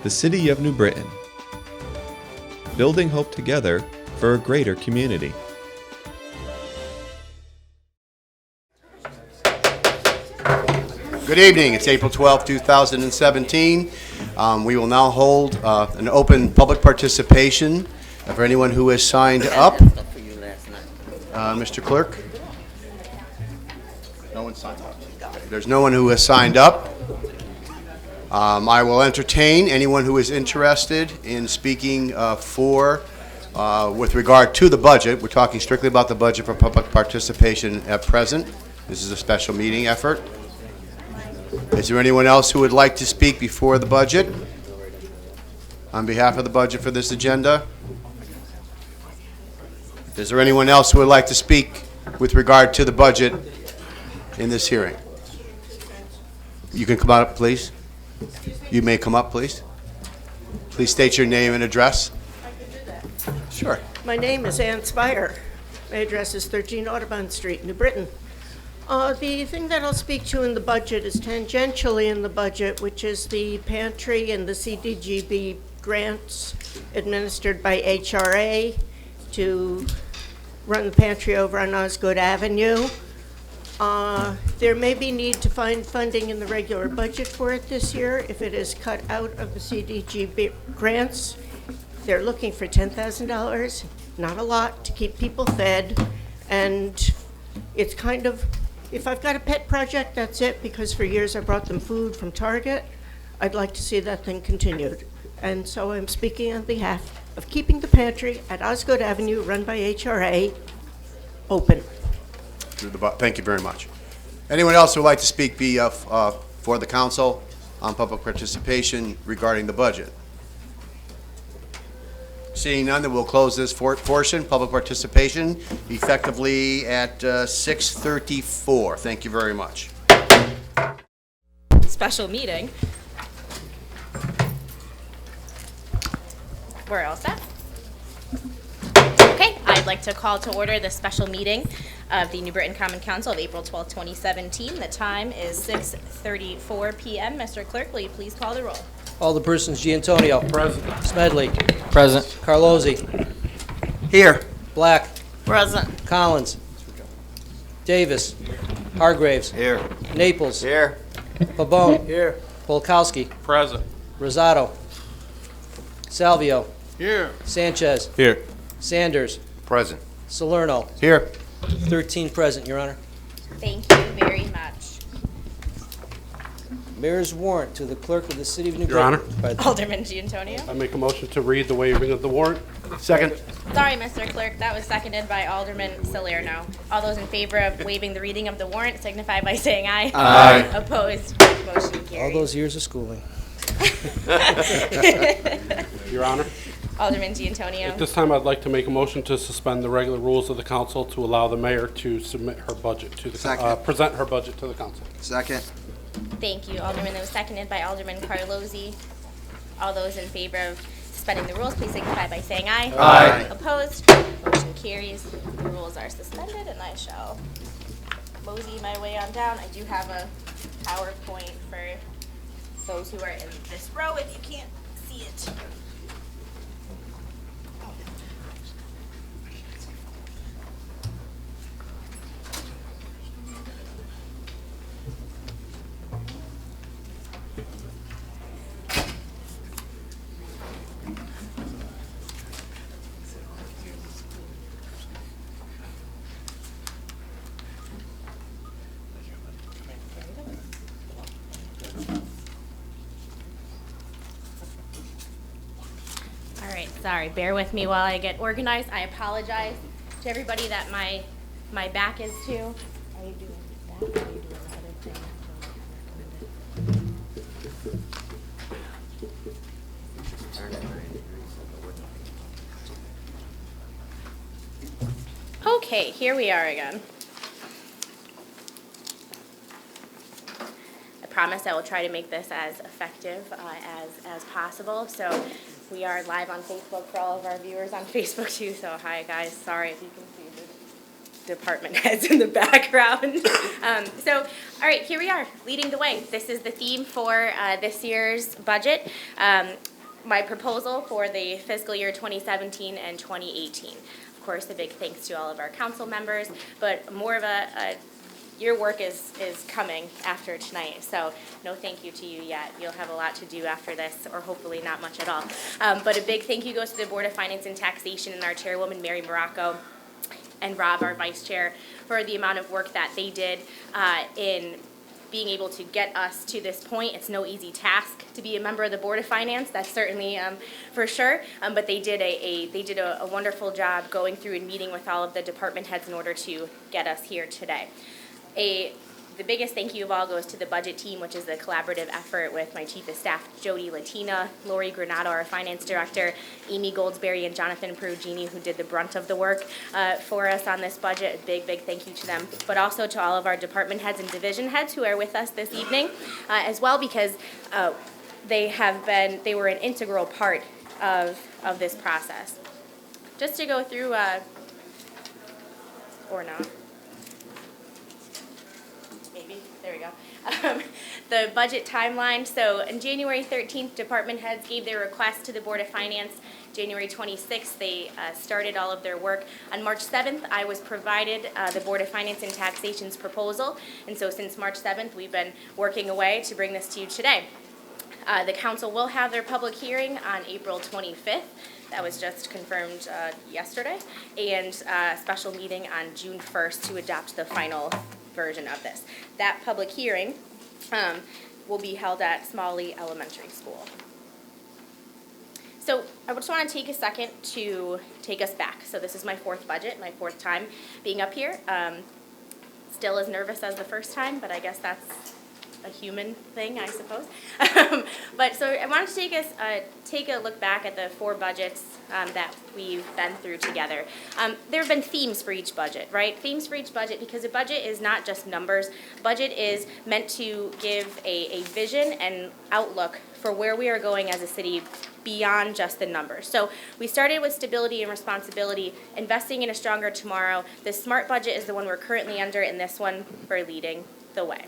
the City of New Britain. Building hope together for a greater community. Good evening. It's April 12, 2017. We will now hold an open public participation for anyone who has signed up. Mr. Clerk? No one signed up. There's no one who has signed up. I will entertain anyone who is interested in speaking with regard to the budget. We're talking strictly about the budget for public participation at present. This is a special meeting effort. Is there anyone else who would like to speak before the budget on behalf of the budget for this agenda? Is there anyone else who would like to speak with regard to the budget in this hearing? You can come up, please. You may come up, please. Please state your name and address. I can do that. Sure. My name is Ann Spire. My address is 13 Audubon Street, New Britain. The thing that I'll speak to in the budget is tangentially in the budget, which is the pantry and the CDGB grants administered by HRA to run the pantry over on Osgood Avenue. There may be need to find funding in the regular budget for it this year if it is cut out of the CDGB grants. They're looking for $10,000, not a lot, to keep people fed, and it's kind of, if I've got a pet project, that's it, because for years I brought them food from Target. I'd like to see that thing continued. And so I'm speaking on behalf of keeping the pantry at Osgood Avenue, run by HRA, open. Thank you very much. Anyone else who would like to speak for the council on public participation regarding the budget? Seeing none, then we'll close this portion, public participation, effectively at 6:34. Thank you very much. Special meeting. We're all set. Okay, I'd like to call to order the special meeting of the New Britain Common Council of April 12, 2017. The time is 6:34 p.m. Mr. Clerk, will you please call the roll? Alderpersons Giantonio. Present. Smedley. Present. Carlozzi. Here. Black. Present. Collins. Davis. Hargraves. Here. Naples. Here. Pabon. Here. Polkowski. Present. Rosato. Salvio. Here. Sanchez. Here. Sanders. Present. Salerno. Here. 13 present, Your Honor. Thank you very much. Mayor's warrant to the clerk of the City of New Your Honor. Britain. Alderman Giantonio. I make a motion to read the waiving of the warrant. Second. Sorry, Mr. Clerk, that was seconded by Alderman Salerno. All those in favor of waiving the reading of the warrant signify by saying aye. Aye. Opposed? Motion All carries. those years of schooling. Your Honor, Alderman Giantonio. at this time I'd like to make a motion to suspend the regular rules of the council to allow the mayor to submit her budget to the present her budget to the council. Second. Thank you, Alderman. That was seconded by Alderman Carlozzi. All those in favor of suspending the rules, please signify by saying aye. Aye. Opposed? Motion carries. The rules are suspended, and I shall mosey my way on down. I do have a PowerPoint for those who are in this row if you can't see it. Sorry, bear with me while I get organized. I apologize to everybody that my back is to. Are you doing that? Or are you doing another thing? Okay, here we are again. I promise I will try to make this as effective as possible. So we are live on Facebook for all of our viewers on Facebook too. So hi guys, sorry if you can see the department heads in the background. So all right, here we are, leading the way. This is the theme for this year's budget. my proposal for the fiscal year 2017 and 2018. Of course, a big thanks to all of our council members, but more of your work is coming after tonight, so no thank you to you yet. You'll have a lot to do after this, or hopefully not much at all. But a big thank you goes to the Board of Finance and Taxation and our chairwoman, Mary Morocco, and Rob, our vice chair, for the amount of work that they did in being able to get us to this point. It's no easy task to be a member of the Board of Finance, that's certainly for sure, but they did a wonderful job going through and meeting with all of the department heads in order to get us here today. The biggest thank you of all goes to the budget team, which is a collaborative effort with my chief of staff, Jody Latina, Lori Granado, our finance director, Amy Goldsberry, and Jonathan Perugini, who did the brunt of the work for us on this budget. A big thank you to them, but also to all of our department heads and division heads who are with us this evening as well, because they were an integral part of this process. Just to go through, or not. There we go. The budget timeline. So on January 13th, department heads gave their request to the Board of Finance. January 26th, they started all of their work. On March 7th, I was provided the Board of Finance and Taxation's proposal. And so since March 7th, we've been working away to bring this to you today. The council will have their public hearing on April 25th. That was just confirmed yesterday. And a special meeting on June 1st to adopt the final version of this. That public hearing will be held at Smalley Elementary School. So I just want to take a second to take us back. So this is my fourth budget, my fourth time being up here. Still as nervous as the first time, but I guess that's a human thing, I suppose. But so I wanted to take a look back at the four budgets that we've been through together. There have been themes for each budget, right? Themes for each budget, because a budget is not just numbers. Budget is meant to give a vision and outlook for where we are going as a city beyond just the numbers. So we started with stability and responsibility, investing in a stronger tomorrow. The SMART budget is the one we're currently under, and this one for leading the way.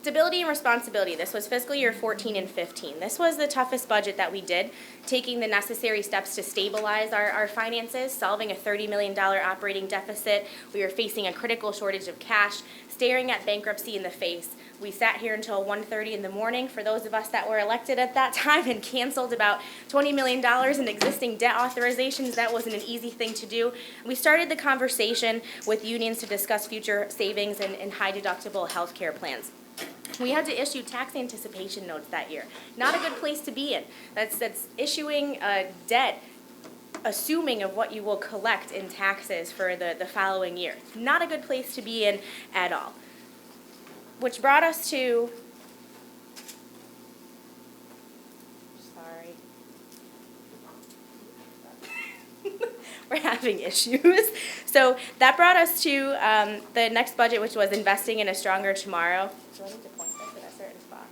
Stability and responsibility. This was fiscal year 14 and 15. This was the toughest budget that we did, taking the necessary steps to stabilize our finances, solving a $30 million operating deficit. We were facing a critical shortage of cash, staring at bankruptcy in the face. We sat here until 1:30 in the morning for those of us that were elected at that time and canceled about $20 million in existing debt authorizations. That wasn't an easy thing to do. We started the conversation with unions to discuss future savings and high deductible health care plans. We had to issue tax anticipation notes that year. Not a good place to be in. That's issuing debt, assuming of what you will collect in taxes for the following year. Not a good place to be in at all. Which brought us to, sorry. We're having issues. So that brought us to the next budget, which was investing in a stronger tomorrow. Do I need to point this in a certain spot?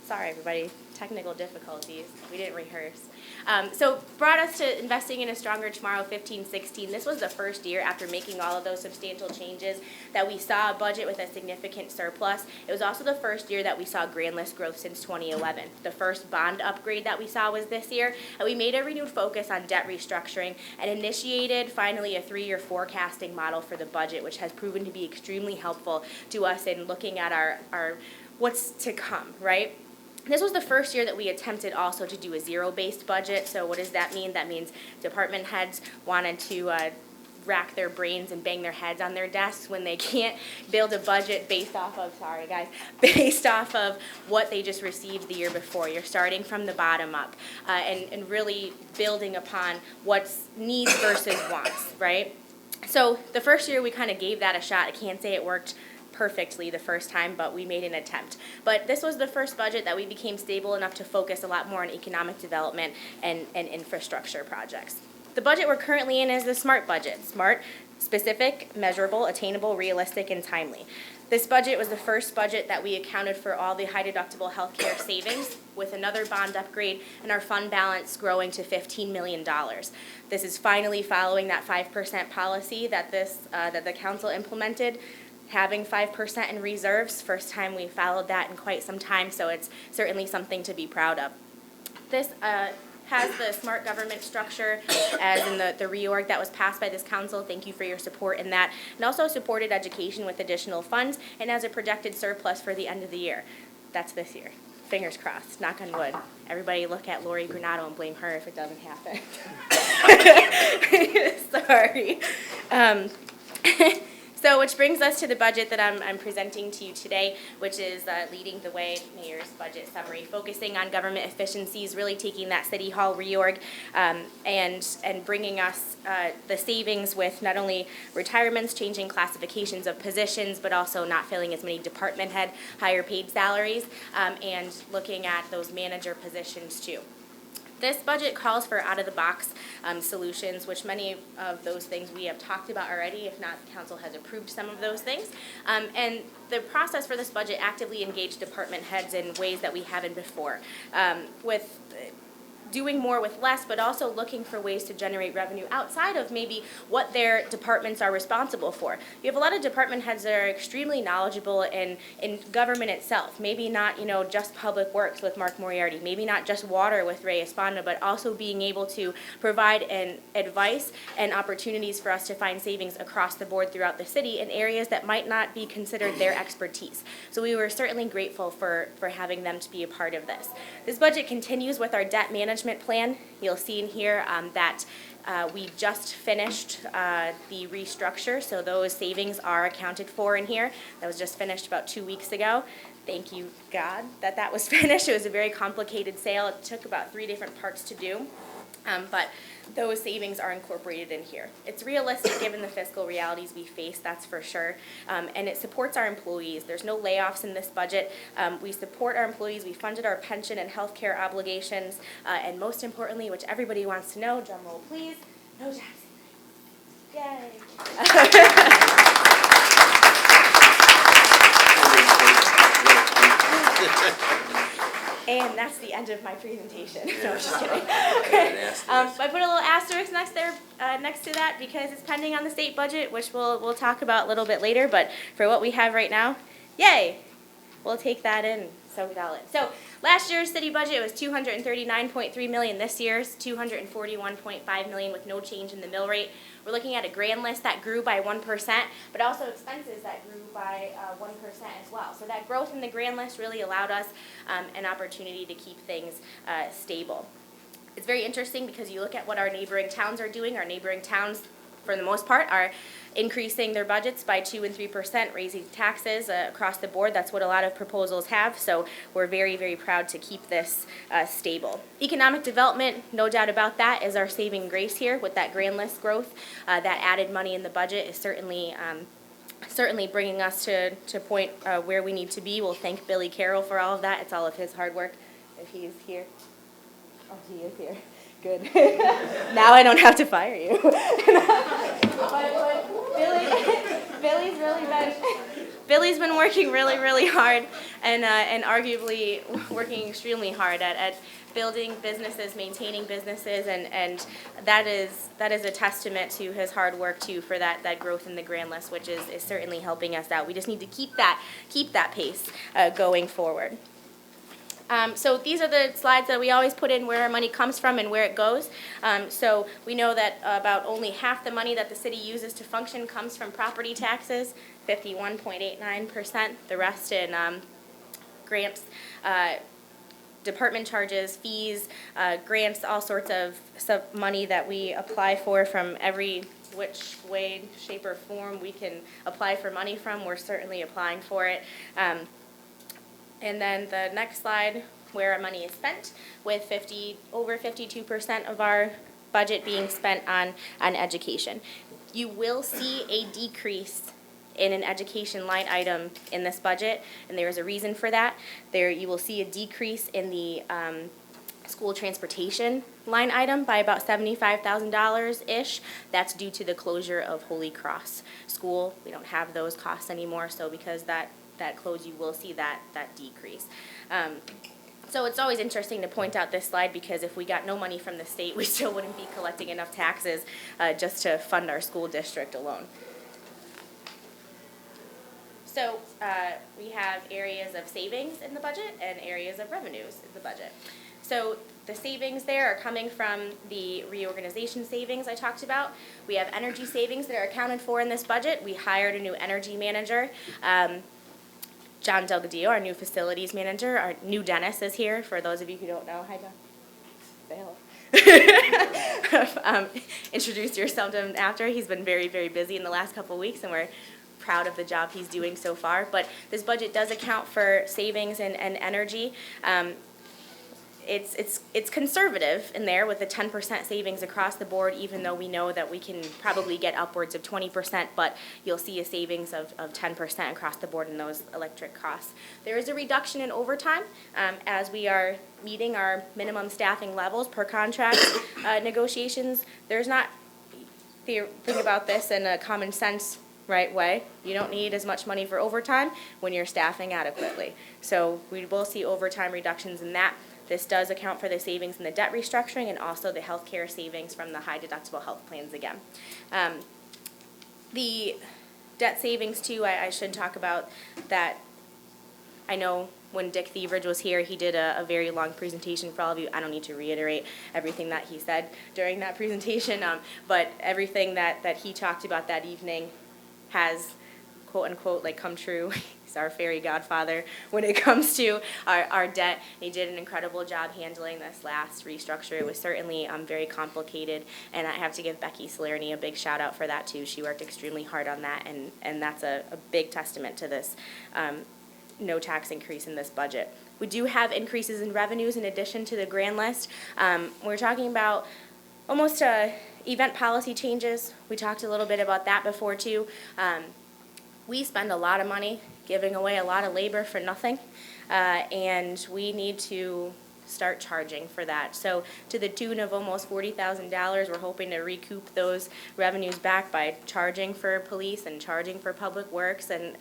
Sorry, everybody. Technical difficulties. We didn't rehearse. So brought us to investing in a stronger tomorrow, 15-16. This was the first year after making all of those substantial changes that we saw a budget with a significant surplus. It was also the first year that we saw grand list growth since 2011. The first bond upgrade that we saw was this year, and we made a renewed focus on debt restructuring and initiated finally a 3-year forecasting model for the budget, which has proven to be extremely helpful to us in looking at our what's to come, right? This was the first year that we attempted also to do a zero-based budget. So what does that mean? That means department heads wanted to rack their brains and bang their heads on their desks when they can't build a budget based off of, based off of what they just received the year before. You're starting from the bottom up and really building upon what's needs versus wants, right? So the first year we kind of gave that a shot. I can't say it worked perfectly the first time, but we made an attempt. But this was the first budget that we became stable enough to focus a lot more on economic development and infrastructure projects. The budget we're currently in is the SMART budget. SMART, specific, measurable, attainable, realistic, and timely. This budget was the first budget that we accounted for all the high deductible health care savings with another bond upgrade and our fund balance growing to $15 million. This is finally following that 5% policy that the council implemented. having 5% in reserves, first time we followed that in quite some time, so it's certainly something to be proud of. This has the SMART government structure as in the reorg that was passed by this council. Thank you for your support in that. And also supported education with additional funds and has a projected surplus for the end of the year. That's this year. Fingers crossed, knock on wood. Everybody look at Lori Granado and blame her if it doesn't happen. Sorry. So which brings us to the budget that I'm presenting to you today, which is leading the way, Mayor's budget summary, focusing on government efficiencies, really taking that City Hall reorg and bringing us the savings with not only retirements, changing classifications of positions, but also not filling as many department head, higher paid salaries, and looking at those manager positions too. This budget calls for out-of-the-box solutions, which many of those things we have talked about already, if not, the council has approved some of those things. And the process for this budget actively engaged department heads in ways that we haven't before, with doing more with less, but also looking for ways to generate revenue outside of maybe what their departments are responsible for. You have a lot of department heads that are extremely knowledgeable in government itself. Maybe not, just public works with Mark Moriarty, maybe not just water with Ray Esponda, but also being able to provide advice and opportunities for us to find savings across the board throughout the city in areas that might not be considered their expertise. So we were certainly grateful for having them to be a part of this. This budget continues with our debt management plan. You'll see in here that we just finished the restructure, so those savings are accounted for in here. That was just finished about 2 weeks ago. Thank you, God, that was finished. It was a very complicated sale. It took about 3 different parts to do, but those savings are incorporated in here. It's realistic given the fiscal realities we face, that's for sure, and it supports our employees. There's no layoffs in this budget. We support our employees. We funded our pension and health care obligations, and most importantly, which everybody wants to know, drum roll please, no tax increase. Yay! And that's the end of my presentation. No, I'm just kidding. I put a little asterisk next to that because it's pending on the state budget, which we'll talk about a little bit later. But for what we have right now, yay! We'll take that in. So valid. So last year's city budget was $239.3 million. This year's $241.5 million with no change in the mill rate. We're looking at a grand list that grew by 1%, but also expenses that grew by 1% as well. So that growth in the grand list really allowed us an opportunity to keep things stable. It's very interesting because you look at what our neighboring towns are doing. Our neighboring towns, for the most part, are increasing their budgets by 2% and 3%, raising taxes across the board. That's what a lot of proposals have, so we're very, very proud to keep this stable. Economic development, no doubt about that, is our saving grace here with that grand list growth. That added money in the budget is certainly bringing us to point where we need to be. We'll thank Billy Carroll for all of that. It's all of his hard work, if he is here. Oh, he is here. Good. Now I don't have to fire you. Billy's been working really, really hard and arguably working extremely hard at building businesses, maintaining businesses, and that is a testament to his hard work too for that growth in the grand list, which is certainly helping us out. We just need to keep that pace going forward. So these are the slides that we always put in where our money comes from and where it goes. So we know that about only half the money that the city uses to function comes from property taxes, 51.89%. The rest in grants, department charges, fees, grants, all sorts of money that we apply for from every which way, shape, or form we can apply for money from. We're certainly applying for it. And then the next slide, where our money is spent, with over 52% of our budget being spent on education. You will see a decrease in an education line item in this budget, and there is a reason for that. You will see a decrease in the school transportation line item by about $75,000-ish. That's due to the closure of Holy Cross School. We don't have those costs anymore, so because that closed, you will see that decrease. So it's always interesting to point out this slide because if we got no money from the state, we still wouldn't be collecting enough taxes just to fund our school district alone. So we have areas of savings in the budget and areas of revenues in the budget. So the savings there are coming from the reorganization savings I talked about. We have energy savings that are accounted for in this budget. We hired a new energy manager. John Delgadillo, our new facilities manager. Our new Dennis is here, for those of you who don't know. Hi, John. Say hello. Introduce yourself to him after. He's been very, very busy in the last couple of weeks, and we're proud of the job he's doing so far. But this budget does account for savings and energy. It's conservative in there with the 10% savings across the board, even though we know that we can probably get upwards of 20%, but you'll see a savings of 10% across the board in those electric costs. There is a reduction in overtime as we are meeting our minimum staffing levels per contract negotiations. There's not, think about this in a common sense right way. You don't need as much money for overtime when you're staffing adequately. So we will see overtime reductions in that. This does account for the savings in the debt restructuring and also the healthcare savings from the high deductible health plans again. The debt savings too, I should talk about that. I know when Dick Thievridge was here, he did a very long presentation for all of you. I don't need to reiterate everything that he said during that presentation, but everything that he talked about that evening has, quote unquote, like come true. He's our fairy godfather when it comes to our debt. He did an incredible job handling this last restructure. It was certainly very complicated, and I have to give Becky Salerni a big shout out for that too. She worked extremely hard on that, and that's a big testament to this no tax increase in this budget. We do have increases in revenues in addition to the grand list. We're talking about almost event policy changes. We talked a little bit about that before too. We spend a lot of money giving away a lot of labor for nothing, and we need to start charging for that. So to the tune of almost $40,000, we're hoping to recoup those revenues back by charging for police and charging for public works and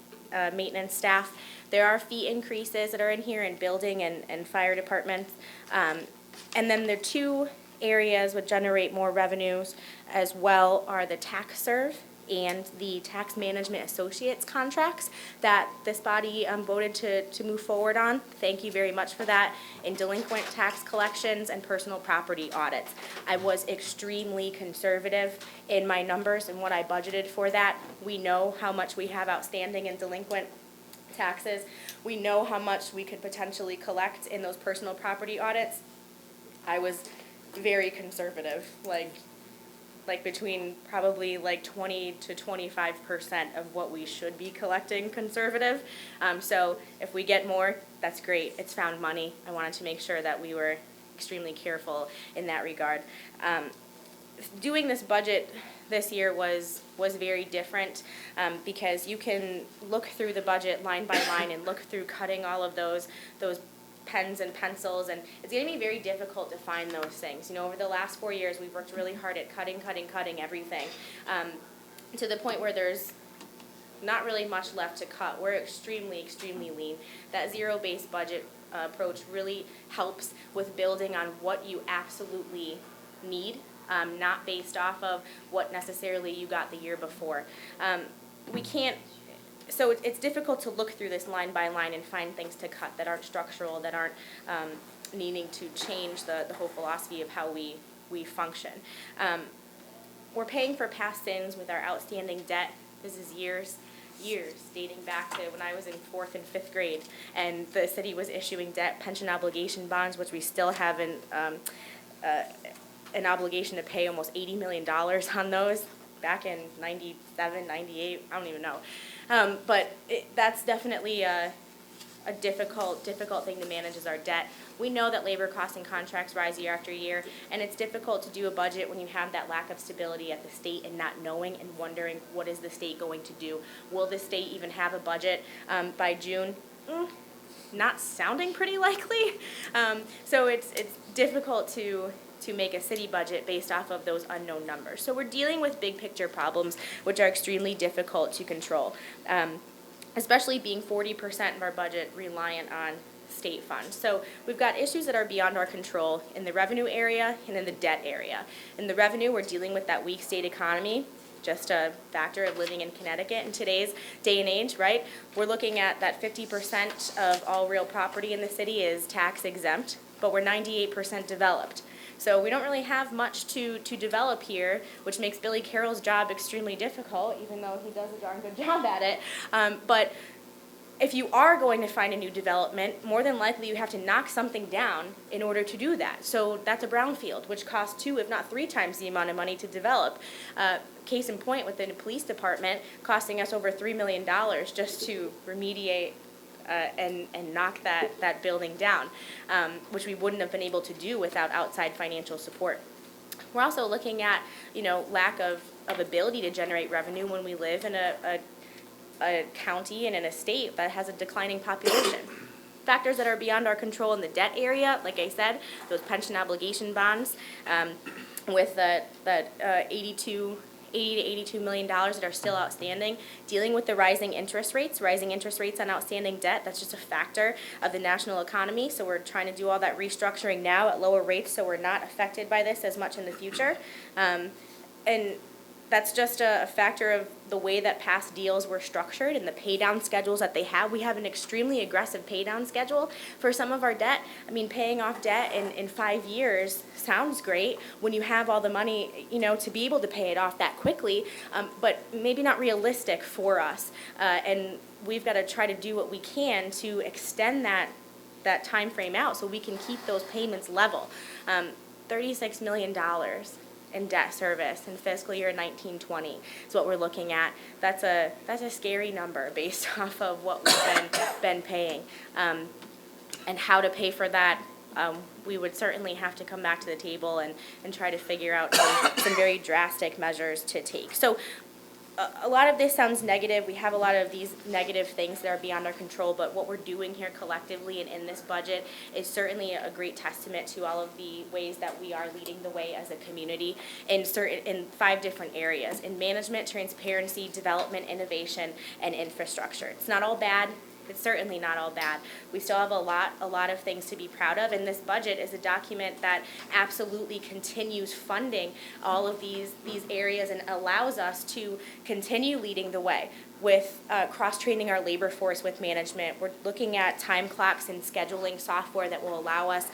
maintenance staff. There are fee increases that are in here in building and fire departments. And then the two areas would generate more revenues as well are the tax serve and the tax management associates contracts that this body voted to move forward on. Thank you very much for that. In delinquent tax collections and personal property audits. I was extremely conservative in my numbers and what I budgeted for that. We know how much we have outstanding in delinquent taxes. We know how much we could potentially collect in those personal property audits. I was very conservative, like between probably like 20 to 25% of what we should be collecting conservative. So if we get more, that's great. It's found money. I wanted to make sure that we were extremely careful in that regard. Doing this budget this year was very different because you can look through the budget line by line and look through cutting all of those pens and pencils, and it's going to be very difficult to find those things. You know, over the last 4 years, we've worked really hard at cutting everything to the point where there's not really much left to cut. We're extremely lean. That zero-based budget approach really helps with building on what you absolutely need, not based off of what necessarily you got the year before. We can't. So it's difficult to look through this line by line and find things to cut that aren't structural, that aren't needing to change the whole philosophy of how we function. We're paying for past sins with our outstanding debt. This is years dating back to when I was in 4th and 5th grade, and the city was issuing debt pension obligation bonds, which we still have an obligation to pay almost $80 million on those back in 97, 98, I don't even know. But that's definitely a difficult thing to manage is our debt. We know that labor costs and contracts rise year after year, and it's difficult to do a budget when you have that lack of stability at the state and not knowing and wondering what is the state going to do. Will the state even have a budget by June? Not sounding pretty likely. So it's difficult to make a city budget based off of those unknown numbers. So we're dealing with big picture problems which are extremely difficult to control, especially being 40% of our budget reliant on state funds. So we've got issues that are beyond our control in the revenue area and in the debt area. In the revenue, we're dealing with that weak state economy. just a factor of living in Connecticut in today's day and age, right? We're looking at that 50% of all real property in the city is tax exempt, but we're 98% developed. So we don't really have much to develop here, which makes Billy Carroll's job extremely difficult, even though he does a darn good job at it. But if you are going to find a new development, more than likely you have to knock something down in order to do that. So that's a brownfield, which costs 2, if not 3 times the amount of money to develop. Case in point, within the police department, costing us over $3 million just to remediate and knock that building down, which we wouldn't have been able to do without outside financial support. We're also looking at, lack of ability to generate revenue when we live in a county and in a state that has a declining population. Factors that are beyond our control in the debt area, like I said, those pension obligation bonds, with the $80 to $82 million that are still outstanding, dealing with the rising interest rates on outstanding debt. That's just a factor of the national economy. So we're trying to do all that restructuring now at lower rates so we're not affected by this as much in the future. And that's just a factor of the way that past deals were structured and the pay down schedules that they have. We have an extremely aggressive pay down schedule for some of our debt. I mean, paying off debt in 5 years sounds great when you have all the money, to be able to pay it off that quickly, but maybe not realistic for us. And we've got to try to do what we can to extend that time frame out so we can keep those payments level. $36 million in debt service in fiscal year 1920 is what we're looking at. That's a scary number based off of what we've been paying, and how to pay for that. We would certainly have to come back to the table and try to figure out some very drastic measures to take. So a lot of this sounds negative. We have a lot of these negative things that are beyond our control, but what we're doing here collectively and in this budget is certainly a great testament to all of the ways that we are leading the way as a community in 5 different areas: in management, transparency, development, innovation, and infrastructure. It's not all bad. It's certainly not all bad. We still have a lot of things to be proud of, and this budget is a document that absolutely continues funding all of these areas and allows us to continue leading the way with cross-training our labor force with management. We're looking at time clocks and scheduling software that will allow us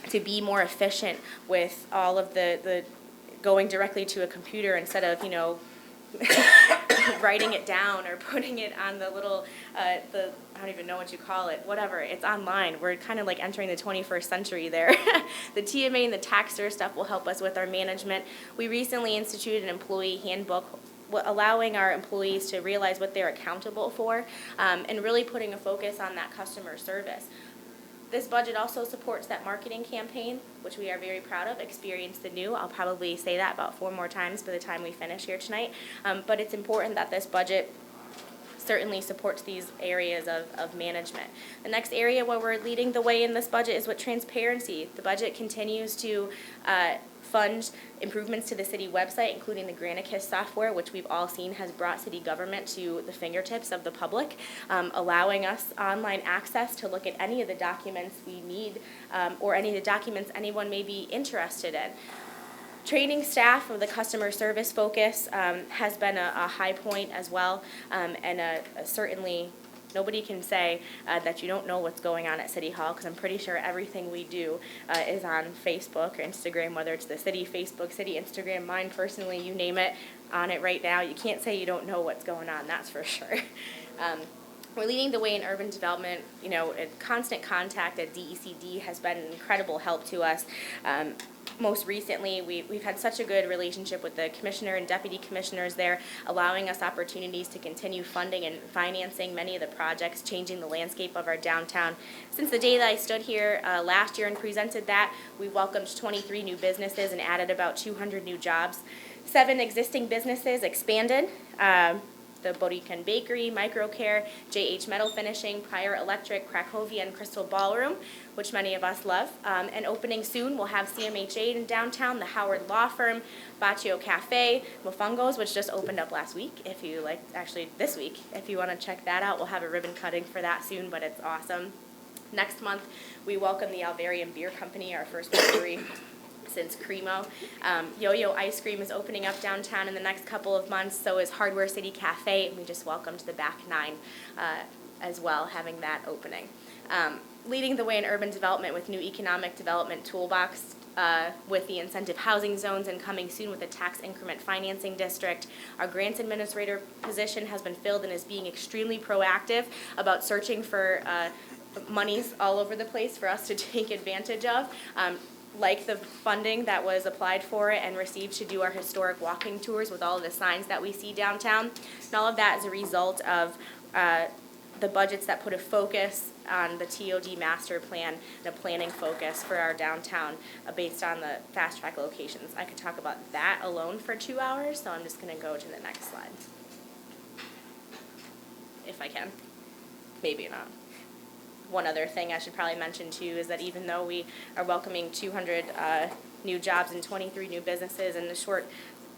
to be more efficient with all of the going directly to a computer instead of, writing it down or putting it on the little, I don't even know what you call it, whatever, it's online. We're kind of like entering the 21st century there. The TMA and the taxer stuff will help us with our management. We recently instituted an employee handbook allowing our employees to realize what they're accountable for, and really putting a focus on that customer service. This budget also supports that marketing campaign, which we are very proud of, Experience the New. I'll probably say that about 4 more times by the time we finish here tonight. But it's important that this budget certainly supports these areas of management. The next area where we're leading the way in this budget is with transparency. The budget continues to fund improvements to the city website, including the Granicus software, which we've all seen has brought city government to the fingertips of the public, allowing us online access to look at any of the documents we need, or any of the documents anyone may be interested in. Training staff with a customer service focus has been a high point as well, and certainly nobody can say that you don't know what's going on at City Hall, because I'm pretty sure everything we do is on Facebook or Instagram, whether it's the city Facebook, city Instagram, mine personally, you name it, on it right now. You can't say you don't know what's going on, that's for sure. We're leading the way in urban development. Constant contact at DECD has been an incredible help to us. Most recently, we've had such a good relationship with the commissioner and deputy commissioners there, allowing us opportunities to continue funding and financing many of the projects, changing the landscape of our downtown. Since the day that I stood here last year and presented that, we welcomed 23 new businesses and added about 200 new jobs. 7 existing businesses expanded. The Borican Bakery, Microcare, JH Metal Finishing, Prior Electric, Cracovia, and Crystal Ballroom, which many of us love. And opening soon, we'll have CMHA in downtown, the Howard Law Firm, Baccio Cafe, Mofongo's, which just opened up last week, if you like, actually this week, if you want to check that out. We'll have a ribbon cutting for that soon, but it's awesome. Next month, we welcome the Alvarium Beer Company, our first brewery. since Cremo. Yo-Yo Ice Cream is opening up downtown in the next couple of months, so is Hardware City Cafe, and we just welcomed the Back Nine as well, having that opening. Leading the way in urban development with new economic development toolbox with the incentive housing zones and coming soon with a tax increment financing district. Our grants administrator position has been filled and is being extremely proactive about searching for monies all over the place for us to take advantage of. Like the funding that was applied for and received to do our historic walking tours with all of the signs that we see downtown. And all of that is a result of the budgets that put a focus on the TOD master plan and a planning focus for our downtown based on the fast track locations. I could talk about that alone for 2 hours, so I'm just going to go to the next slide. If I can. Maybe not. One other thing I should probably mention too is that even though we are welcoming 200 new jobs and 23 new businesses in the short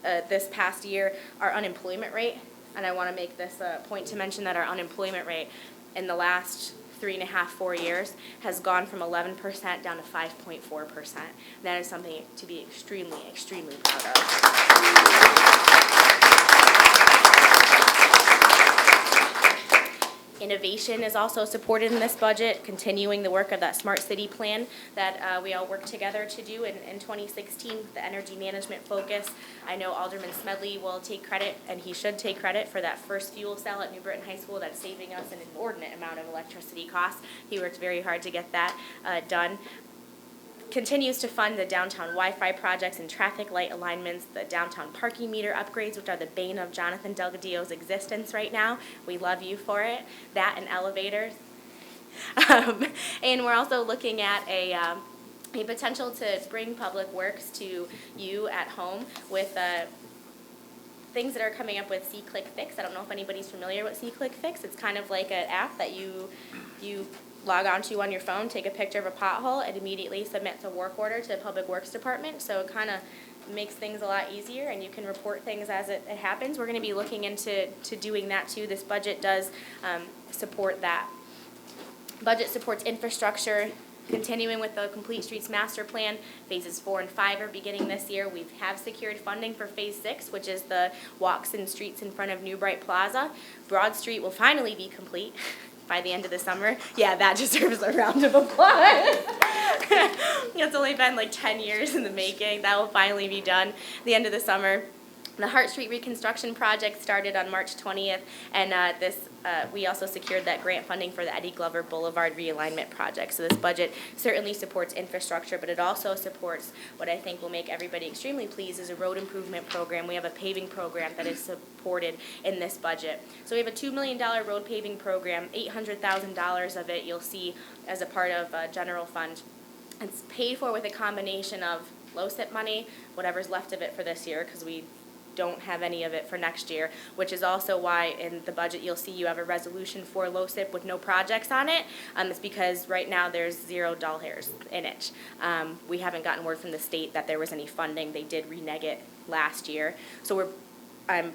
this past year, our unemployment rate, and I want to make this a point to mention that our unemployment rate in the last 3.5, 4 years has gone from 11% down to 5.4%. That is something to be extremely, extremely proud of. Innovation is also supported in this budget, continuing the work of that Smart City plan that we all worked together to do in 2016, the energy management focus. I know Alderman Smedley will take credit, and he should take credit, for that first fuel cell at New Britain High School that's saving us an inordinate amount of electricity costs. He worked very hard to get that done. Continues to fund the downtown Wi-Fi projects and traffic light alignments, the downtown parking meter upgrades, which are the bane of Jonathan Delgadillo's existence right now. We love you for it. That and elevators. And we're also looking at a potential to bring Public Works to you at home with things that are coming up with C-Click Fix. I don't know if anybody's familiar with C-Click Fix. It's kind of like an app that you log onto on your phone, take a picture of a pothole, and immediately submits a work order to the Public Works Department. So it kind of makes things a lot easier, and you can report things as it happens. We're going to be looking into doing that too. This budget does support that. Budget supports infrastructure, continuing with the Complete Streets Master Plan. Phases 4 and 5 are beginning this year. We have secured funding for Phase 6, which is the walks and streets in front of New Bright Plaza. Broad Street will finally be complete by the end of the summer. Yeah, that deserves a round of applause. It's only been like 10 years in the making. That will finally be done at the end of the summer. The Hart Street reconstruction project started on March 20th, and we also secured that grant funding for the Eddie Glover Boulevard realignment project. So this budget certainly supports infrastructure, but it also supports what I think will make everybody extremely pleased is a road improvement program. We have a paving program that is supported in this budget. So we have a $2 million road paving program, $800,000 of it you'll see as a part of general fund. It's paid for with a combination of LoSIP money, whatever's left of it for this year, because we don't have any of it for next year, which is also why in the budget you'll see you have a resolution for LoSIP with no projects on it. It's because right now there's $0 in it. We haven't gotten word from the state that there was any funding. They did renege it last year. So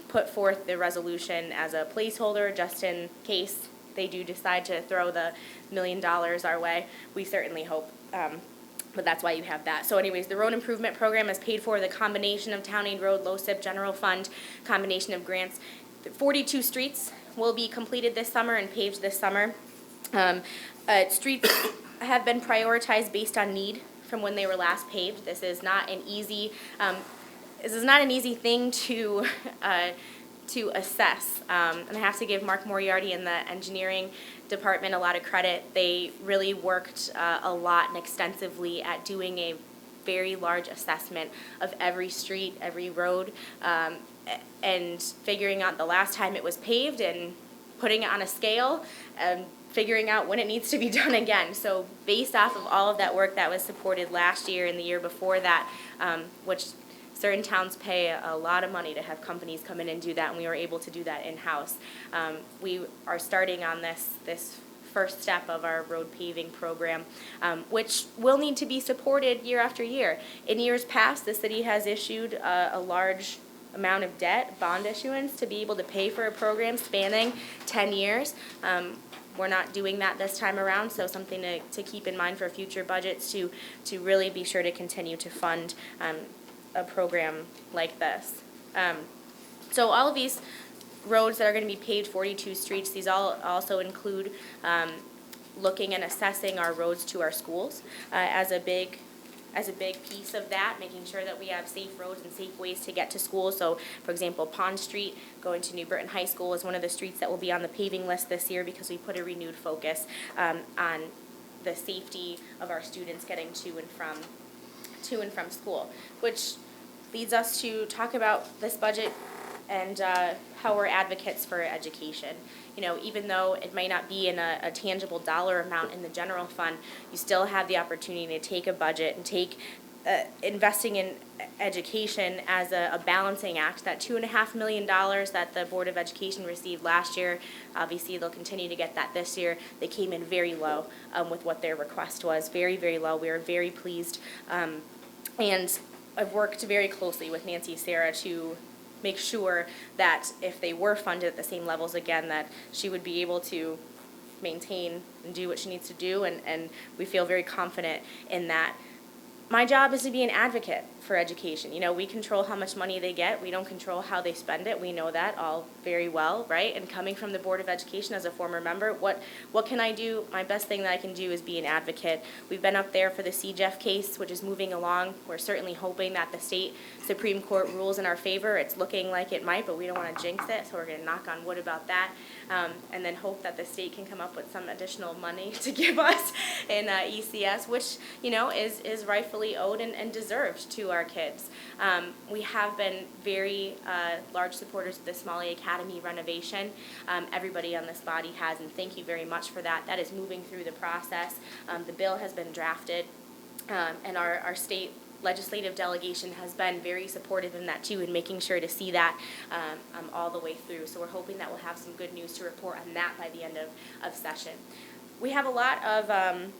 put forth the resolution as a placeholder just in case they do decide to throw the $1 million our way. We certainly hope but that's why you have that. So anyways, the road improvement program is paid for the combination of town aid road, LoSIP, general fund, combination of grants. 42 streets will be completed this summer and paved this summer. Streets have been prioritized based on need from when they were last paved. This is not an easy thing to assess. And I have to give Mark Moriarty and the engineering department a lot of credit. They really worked a lot and extensively at doing a very large assessment of every street, every road, and figuring out the last time it was paved and putting it on a scale and figuring out when it needs to be done again. So based off of all of that work that was supported last year and the year before that, which certain towns pay a lot of money to have companies come in and do that, and we were able to do that in-house. We are starting on this first step of our road paving program, which will need to be supported year after year. In years past, the city has issued a large amount of debt, bond issuance, to be able to pay for a program spanning 10 years. we're not doing that this time around, so something to keep in mind for future budgets to really be sure to continue to fund a program like this. So all of these roads that are going to be paved, 42 streets, these all also include looking and assessing our roads to our schools as a big piece of that, making sure that we have safe roads and safe ways to get to school. So, for example, Pond Street going to New Britain High School is one of the streets that will be on the paving list this year because we put a renewed focus on the safety of our students getting to and from school, which leads us to talk about this budget and how we're advocates for education. You know, even though it might not be in a tangible dollar amount in the general fund, you still have the opportunity to take a budget and take investing in education as a balancing act. That $2.5 million that the Board of Education received last year, obviously they'll continue to get that this year. They came in very low with what their request was, very, very low. We were very pleased. And I've worked very closely with Nancy Sarah to make sure that if they were funded at the same levels again, that she would be able to maintain and do what she needs to do, and we feel very confident in that. My job is to be an advocate for education. You know, we control how much money they get. We don't control how they spend it. We know that all very well, right? And coming from the Board of Education as a former member, what can I do? My best thing that I can do is be an advocate. We've been up there for the CJEF case, which is moving along. We're certainly hoping that the state Supreme Court rules in our favor. It's looking like it might, but we don't want to jinx it, so we're going to knock on wood about that. And then hope that the state can come up with some additional money to give us in ECS, which, you know, is rightfully owed and deserved to our kids. We have been very large supporters of the Smalley Academy renovation. Everybody on this body has, and thank you very much for that. That is moving through the process. The bill has been drafted, and our state legislative delegation has been very supportive in that too, and making sure to see that all the way through. So we're hoping that we'll have some good news to report on that by the end of session. We have a lot of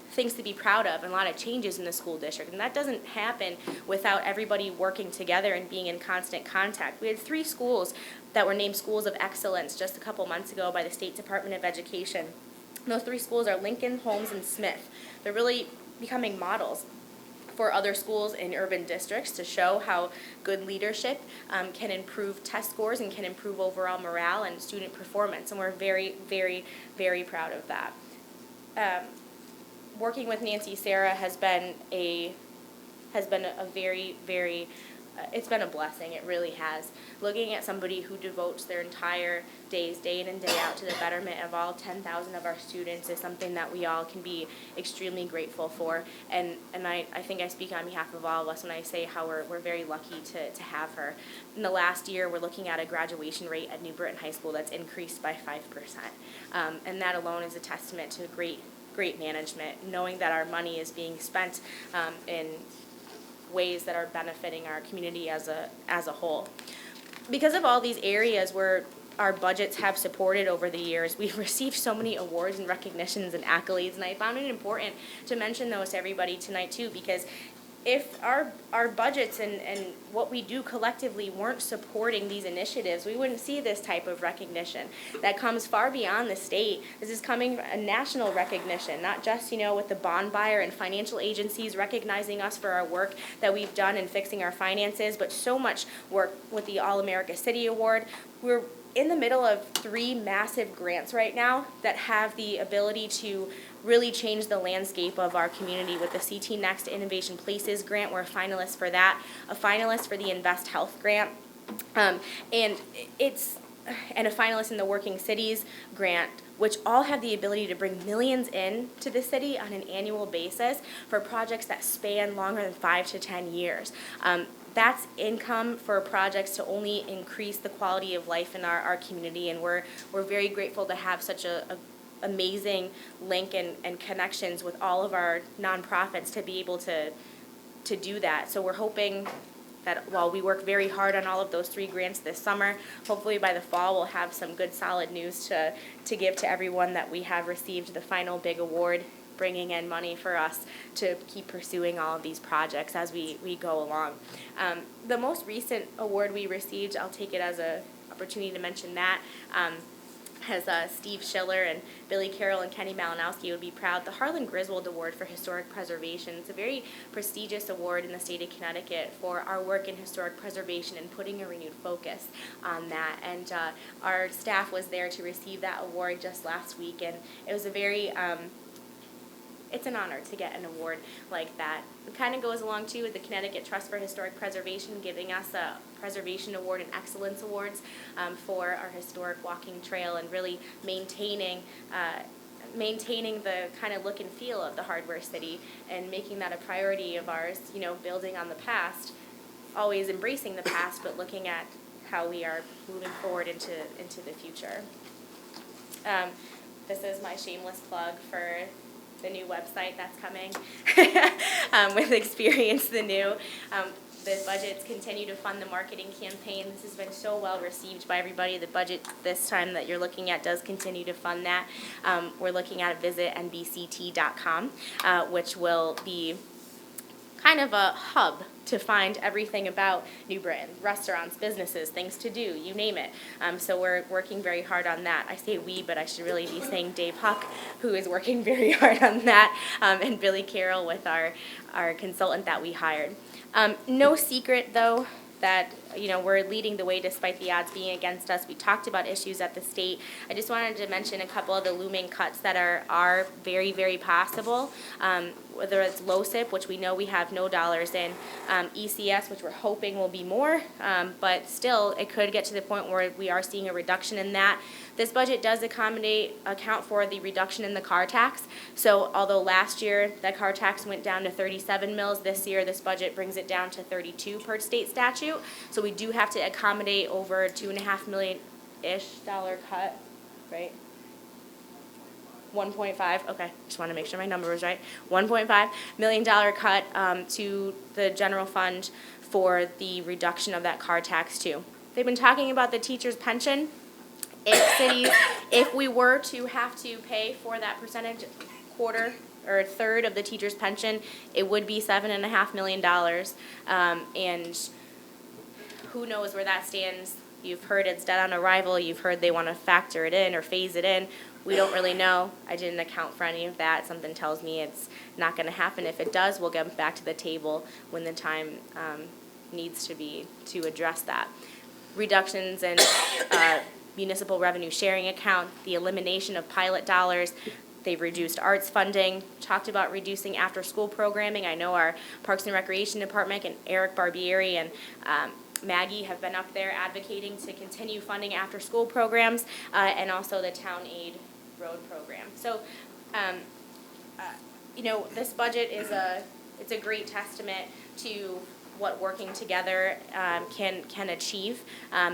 things to be proud of and a lot of changes in the school district, and that doesn't happen without everybody working together and being in constant contact. We had 3 schools that were named Schools of Excellence just a couple months ago by the State Department of Education. And those 3 schools are Lincoln, Holmes, and Smith. They're really becoming models for other schools in urban districts to show how good leadership can improve test scores and can improve overall morale and student performance, and we're very, very, very proud of that. Working with Nancy Sarah has been a very, very it's been a blessing. It really has. Looking at somebody who devotes their entire days, day in and day out, to the betterment of all 10,000 of our students is something that we all can be extremely grateful for. And I think I speak on behalf of all of us when I say how we're very lucky to have her. In the last year, we're looking at a graduation rate at New Britain High School that's increased by 5%. And that alone is a testament to great management, knowing that our money is being spent in ways that are benefiting our community as a whole. Because of all these areas where our budgets have supported over the years, we've received so many awards and recognitions and accolades, and I found it important to mention those to everybody tonight too, because if our budgets and what we do collectively weren't supporting these initiatives, we wouldn't see this type of recognition that comes far beyond the state. This is coming a national recognition, not just, you know, with the bond buyer and financial agencies recognizing us for our work that we've done in fixing our finances, but so much work with the All-America City Award. We're in the middle of 3 massive grants right now that have the ability to really change the landscape of our community. With the CT Next Innovation Places grant, we're a finalist for that, a finalist for the Invest Health grant, and a finalist in the Working Cities grant, which all have the ability to bring millions in to the city on an annual basis for projects that span longer than 5 to 10 years. That's income for projects to only increase the quality of life in our community, and we're very grateful to have such a amazing link and connections with all of our nonprofits to be able to do that. So we're hoping that while we work very hard on all of those 3 grants this summer, hopefully by the fall we'll have some good solid news to give to everyone that we have received the final big award, bringing in money for us to keep pursuing all of these projects as we go along. The most recent award we received, I'll take it as an opportunity to mention that, as Steve Schiller and Billy Carroll and Kenny Malinowski would be proud, the Harlan Griswold Award for Historic Preservation. It's a very prestigious award in the state of Connecticut for our work in historic preservation and putting a renewed focus on that. And our staff was there to receive that award just last week, and it was a very it's an honor to get an award like that. It kind of goes along too with the Connecticut Trust for Historic Preservation giving us a Preservation Award and Excellence Awards for our historic walking trail and really maintaining the kind of look and feel of the hardware city and making that a priority of ours, you know, building on the past, always embracing the past, but looking at how we are moving forward into the future. This is my shameless plug for the new website that's coming with Experience the New. The budgets continue to fund the marketing campaign. This has been so well received by everybody. The budget this time that you're looking at does continue to fund that. We're looking at visitnbct.com, which will be kind of a hub to find everything about New Britain, restaurants, businesses, things to do, you name it. So we're working very hard on that. I say we, but I should really be saying Dave Huck, who is working very hard on that, and Billy Carroll with our consultant that we hired. No secret, though, that we're leading the way despite the odds being against us. We talked about issues at the state. I just wanted to mention a couple of the looming cuts that are very, very possible. Whether it's LoSIP, which we know we have no dollars in, ECS, which we're hoping will be more, but still it could get to the point where we are seeing a reduction in that. This budget does account for the reduction in the car tax. So although last year that car tax went down to 37 mils, this year this budget brings it down to 32 per state statute. So we do have to accommodate over $2.5 million-ish cut, right? 1.5, okay, just want to make sure my number was right. $1.5 million cut to the general fund for the reduction of that car tax too. They've been talking about the teacher's pension. If we were to have to pay for that percentage quarter or a third of the teacher's pension, it would be $7.5 million. And who knows where that stands. You've heard it's dead on arrival. You've heard they want to factor it in or phase it in. We don't really know. I didn't account for any of that. Something tells me it's not going to happen. If it does, we'll get back to the table when the time needs to be to address that. Reductions in municipal revenue sharing account, the elimination of pilot dollars. They've reduced arts funding, talked about reducing after-school programming. I know our Parks and Recreation Department and Eric Barbieri and Maggie have been up there advocating to continue funding after-school programs and also the Town Aid Road program. So, this budget is it's a great testament to what working together can achieve.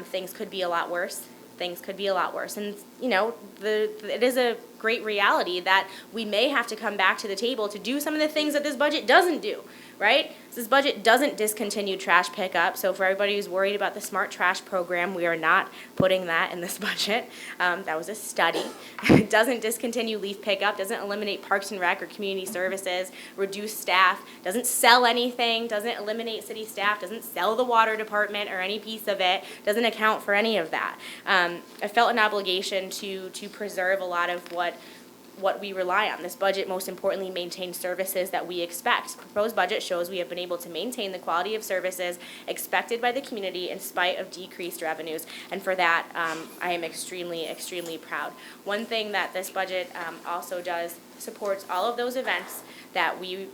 Things could be a lot worse. And, it is a great reality that we may have to come back to the table to do some of the things that this budget doesn't do, right? This budget doesn't discontinue trash pickup, so for everybody who's worried about the smart trash program, we are not putting that in this budget. That was a study. It doesn't discontinue leaf pickup, doesn't eliminate Parks and Rec or community services, reduce staff, doesn't sell anything, doesn't eliminate city staff, doesn't sell the water department or any piece of it, doesn't account for any of that. I felt an obligation to preserve a lot of what we rely on. This budget, most importantly, maintains services that we expect. The proposed budget shows we have been able to maintain the quality of services expected by the community in spite of decreased revenues, and for that, I am extremely, extremely proud. One thing that this budget also does supports all of those events that we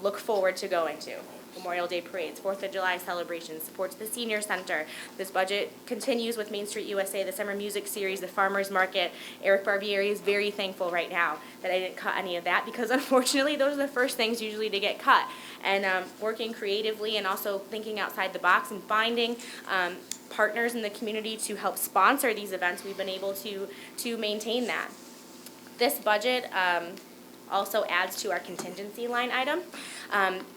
look forward to going to. Memorial Day parades, 4th of July celebrations, supports the Senior Center. This budget continues with Main Street USA, the Summer Music Series, the Farmers Market. Eric Barbieri is very thankful right now that I didn't cut any of that because unfortunately those are the first things usually to get cut. And working creatively and also thinking outside the box and finding partners in the community to help sponsor these events, we've been able to maintain that. This budget also adds to our contingency line item.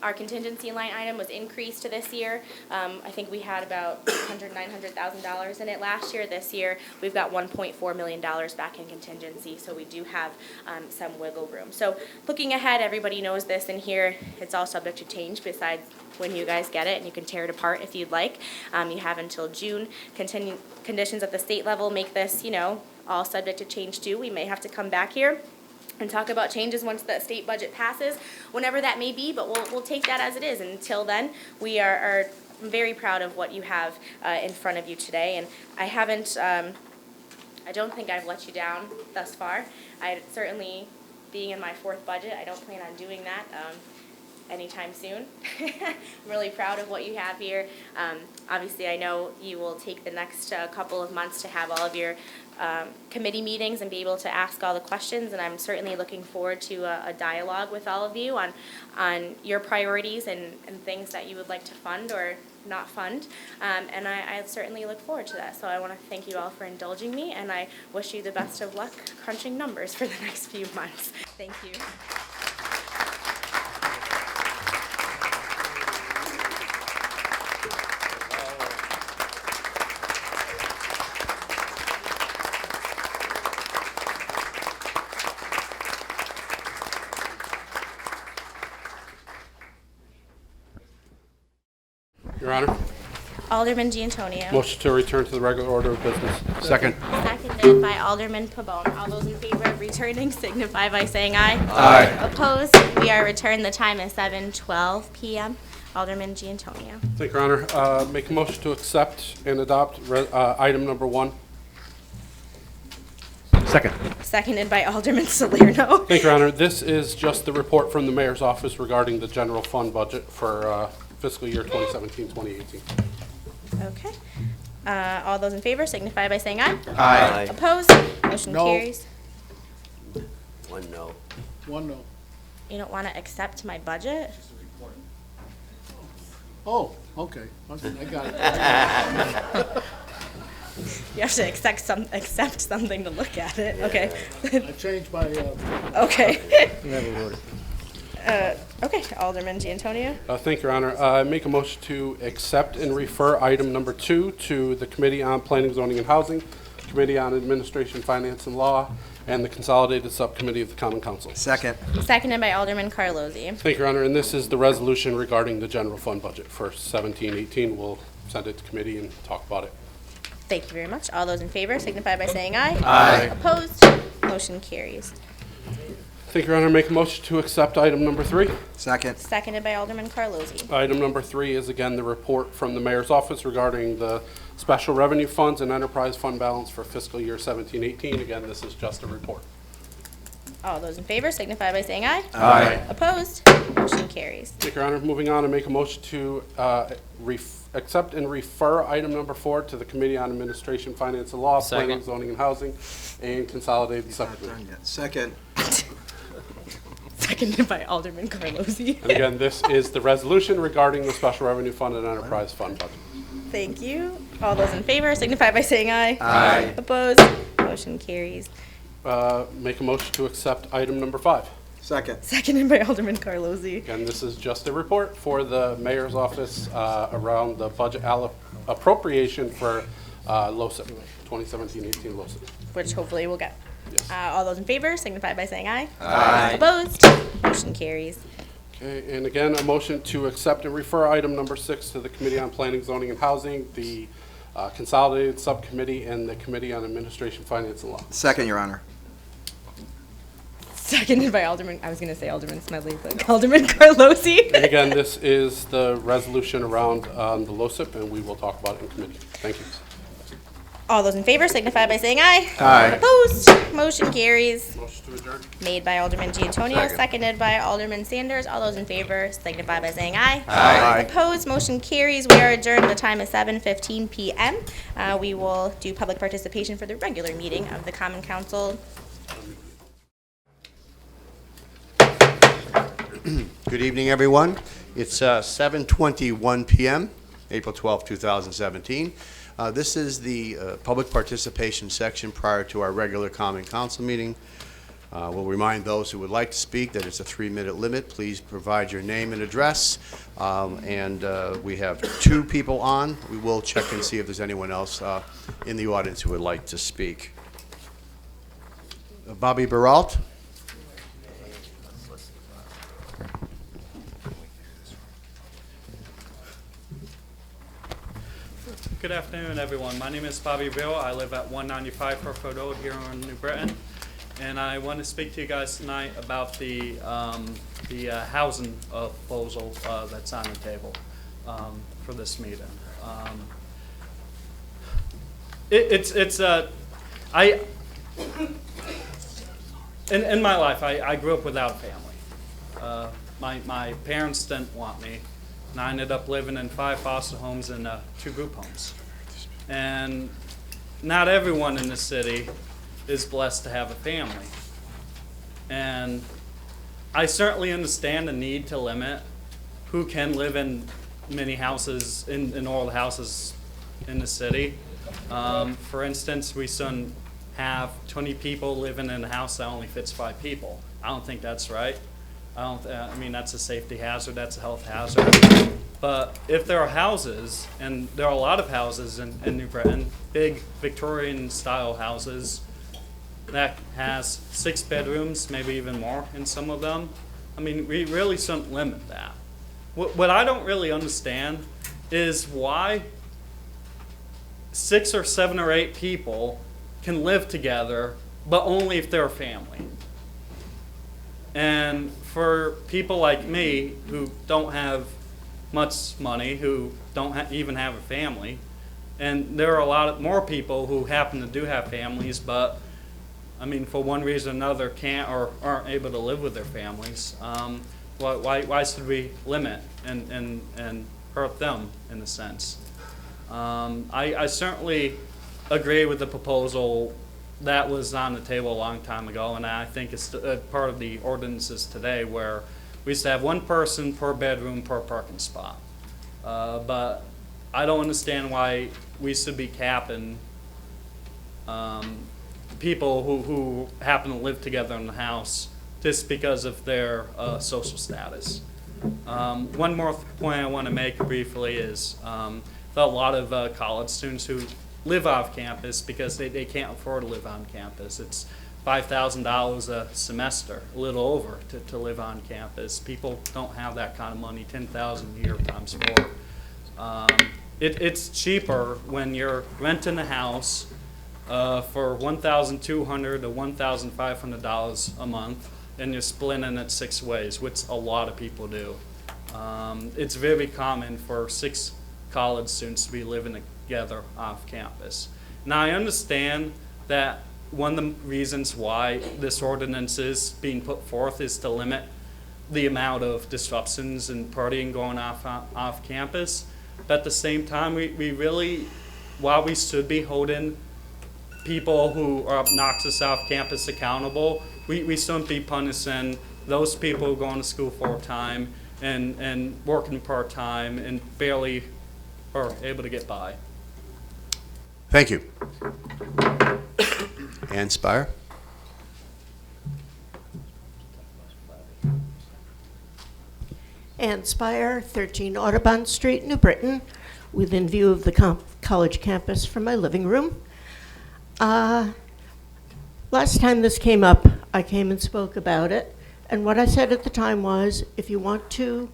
Our contingency line item was increased to this year. I think we had about $900,000 in it last year. This year, we've got $1.4 million back in contingency, so we do have some wiggle room. So looking ahead, everybody knows this in here. It's all subject to change besides when you guys get it, and you can tear it apart if you'd like. You have until June. Conditions at the state level make this, all subject to change too. We may have to come back here and talk about changes once the state budget passes, whenever that may be, but we'll take that as it is. And until then, we are very proud of what you have in front of you today. And I don't think I've let you down thus far. I certainly, being in my fourth budget, I don't plan on doing that anytime soon. I'm really proud of what you have here. Obviously, I know you will take the next couple of months to have all of your committee meetings and be able to ask all the questions, and I'm certainly looking forward to a dialogue with all of you on your priorities and things that you would like to fund or not fund, and I certainly look forward to that. So I want to thank you all for indulging me, and I wish you the best of luck crunching numbers for the next few months. Thank you. Your Honor, Alderman Giantonio. motion to return to the regular order of business. Second. Seconded by Alderman Pabon. All those in favor of returning signify by saying aye. Aye. Opposed? We are returned. The time is 7:12 p.m. Alderman Giantonio. Thank you, Your Honor. Make a motion to accept and adopt item number 1. Second. Seconded by Alderman Salerno. Thank you, Your Honor. This is just the report from the mayor's office regarding the general fund budget for fiscal year 2017-2018. Okay. All those in favor signify by saying aye. Aye. Opposed? Motion No. carries. One no. One no. You don't want to accept my budget? Oh, okay. I got it. You have to accept something to look at it. Okay. I changed my, Okay. Never voted. Okay, Alderman Giantonio. Thank you, Your Honor. I make a motion to accept and refer item number 2 to the Committee on Planning, Zoning, and Housing, Committee on Administration, Finance, and Law, and the Consolidated Subcommittee of the Common Council. Second. Seconded by Alderman Carlozzi. Thank you, Your Honor, and this is the resolution regarding the general fund budget for 17-18. We'll send it to committee and talk about it. Thank you very much. All those in favor signify by saying aye. Aye. Opposed? Motion carries. Thank you, Your Honor. Make a motion to accept item number 3. Second. Seconded by Alderman Carlozzi. Item number 3 is again the report from the mayor's office regarding the special revenue funds and enterprise fund balance for fiscal year 17-18. Again, this is just a report. All those in favor signify by saying aye. Aye. Opposed? Motion carries. Thank you, Your Honor. Moving on, I make a motion to accept and refer item number 4 to the Committee on Administration, Finance, and Law, Planning, Second. Zoning, and Housing, and Consolidated Subcommittee. Second. Seconded by Alderman Carlozzi. And again, this is the resolution regarding the special revenue fund and enterprise fund budget. Thank you. All those in favor signify by saying aye. Aye. Opposed? Motion carries. Make a motion to accept item number 5. Second. Seconded by Alderman Carlozzi. Again, this is just a report for the mayor's office around the budget appropriation for LoCIP, 2017-18 LoCIP. Which hopefully we'll get. Yes. All those in favor signify by saying aye. Aye. Opposed? Motion carries. Okay, and again, a motion to accept and refer item number 6 to the Committee on Planning, Zoning, and Housing, the Consolidated Subcommittee, and the Committee on Administration, Finance, and Law. Second, Your Honor. Seconded by Alderman, I was going to say Alderman Smedley, but Alderman Carlozzi. And again, this is the resolution around the LoCIP, and we will talk about it in committee. Thank you. All those in favor signify by saying aye. Aye. Opposed? Motion carries. Motion to adjourn. Made by Alderman Giantonio, Second. seconded by Alderman Sanders. All those in favor signify by saying aye. Aye. Opposed? Motion carries. We are adjourned. The time is 7:15 p.m. We will do public participation for the regular meeting of the Common Council. Good evening, everyone. It's 7:21 p.m., April 12, 2017. This is the public participation section prior to our regular Common Council meeting. We'll remind those who would like to speak that it's a 3-minute limit. Please provide your name and address. We have 2 people on. We will check and see if there's anyone else in the audience who would like to speak. Bobby Baralt. Good afternoon, everyone. My name is Bobby Bill. I live at 195 Hereford Road here in New Britain, and I want to speak to you guys tonight about the housing proposal that's on the table for this meeting. In my life, I grew up without a family. My parents didn't want me, and I ended up living in 5 foster homes and 2 group homes. And not everyone in the city is blessed to have a family. And I certainly understand the need to limit who can live in many houses, in all the houses in the city. For instance, we shouldn't have 20 people living in a house that only fits 5 people. I don't think that's right. I mean, that's a safety hazard, that's a health hazard. But if there are houses, and there are a lot of houses in New Britain, big Victorian-style houses that has 6 bedrooms, maybe even more in some of them, I mean, we really shouldn't limit that. What I don't really understand is why 6 or 7 or 8 people can live together, but only if they're a family. And for people like me who don't have much money, who don't even have a family, and there are a lot more people who happen to do have families, but I mean, for one reason or another, can't or aren't able to live with their families. Why should we limit and hurt them in a sense? I certainly agree with the proposal that was on the table a long time ago, and I think it's part of the ordinances today where we used to have 1 person per bedroom per parking spot. But I don't understand why we should be capping people who happen to live together in the house just because of their social status. One more point I want to make briefly is a lot of college students who live off campus because they can't afford to live on campus. It's $5,000 a semester, a little over, to live on campus. People don't have that kind of money, $10,000 a year times 4. It's cheaper when you're renting a house for $1,200 to $1,500 a month, and you're splitting it 6 ways, which a lot of people do. It's very common for 6 college students to be living together off campus. Now, I understand that one of the reasons why this ordinance is being put forth is to limit the amount of disruptions and partying going off campus. But at the same time, we really, while we should be holding people who are obnoxious off campus accountable, we shouldn't be punishing those people who are going to school full-time and working part-time and barely are able to get by. Thank you. And S.M.A.R.T? And S.M.A.R.T, 13 Audubon Street, New Britain, within view of the college campus from my living room. Last time this came up, I came and spoke about it, and what I said at the time was, if you want to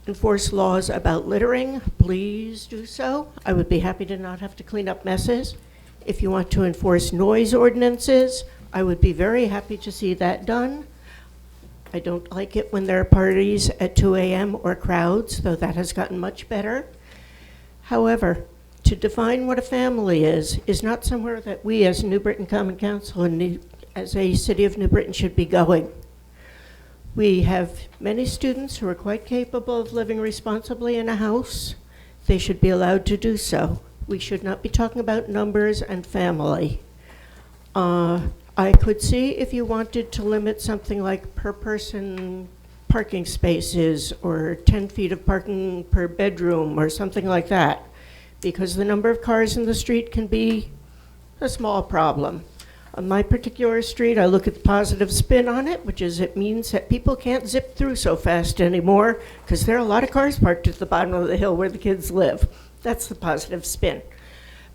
enforce laws about littering, please do so. I would be happy to not have to clean up messes. If you want to enforce noise ordinances, I would be very happy to see that done. I don't like it when there are parties at 2 a.m. or crowds, though that has gotten much better. However, to define what a family is not somewhere that we as New Britain Common Council and as a city of New Britain should be going. We have many students who are quite capable of living responsibly in a house. They should be allowed to do so. We should not be talking about numbers and family. I could see if you wanted to limit something like per person parking spaces or 10 feet of parking per bedroom or something like that, because the number of cars in the street can be a small problem. On my particular street, I look at the positive spin on it, which is it means that people can't zip through so fast anymore because there are a lot of cars parked at the bottom of the hill where the kids live. That's the positive spin.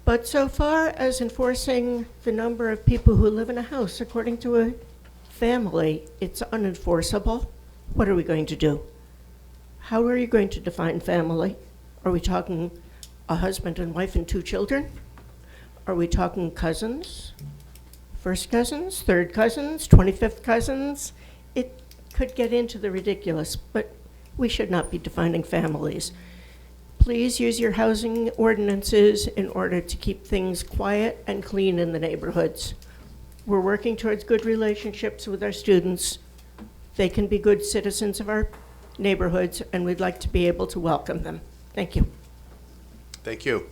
But so far as enforcing the number of people who live in a house according to a family, it's unenforceable. What are we going to do? How are you going to define family? Are we talking a husband and wife and 2 children? Are we talking cousins, first cousins, third cousins, 25th cousins? It could get into the ridiculous, but we should not be defining families. Please use your housing ordinances in order to keep things quiet and clean in the neighborhoods. We're working towards good relationships with our students. They can be good citizens of our neighborhoods, and we'd like to be able to welcome them. Thank you. Thank you.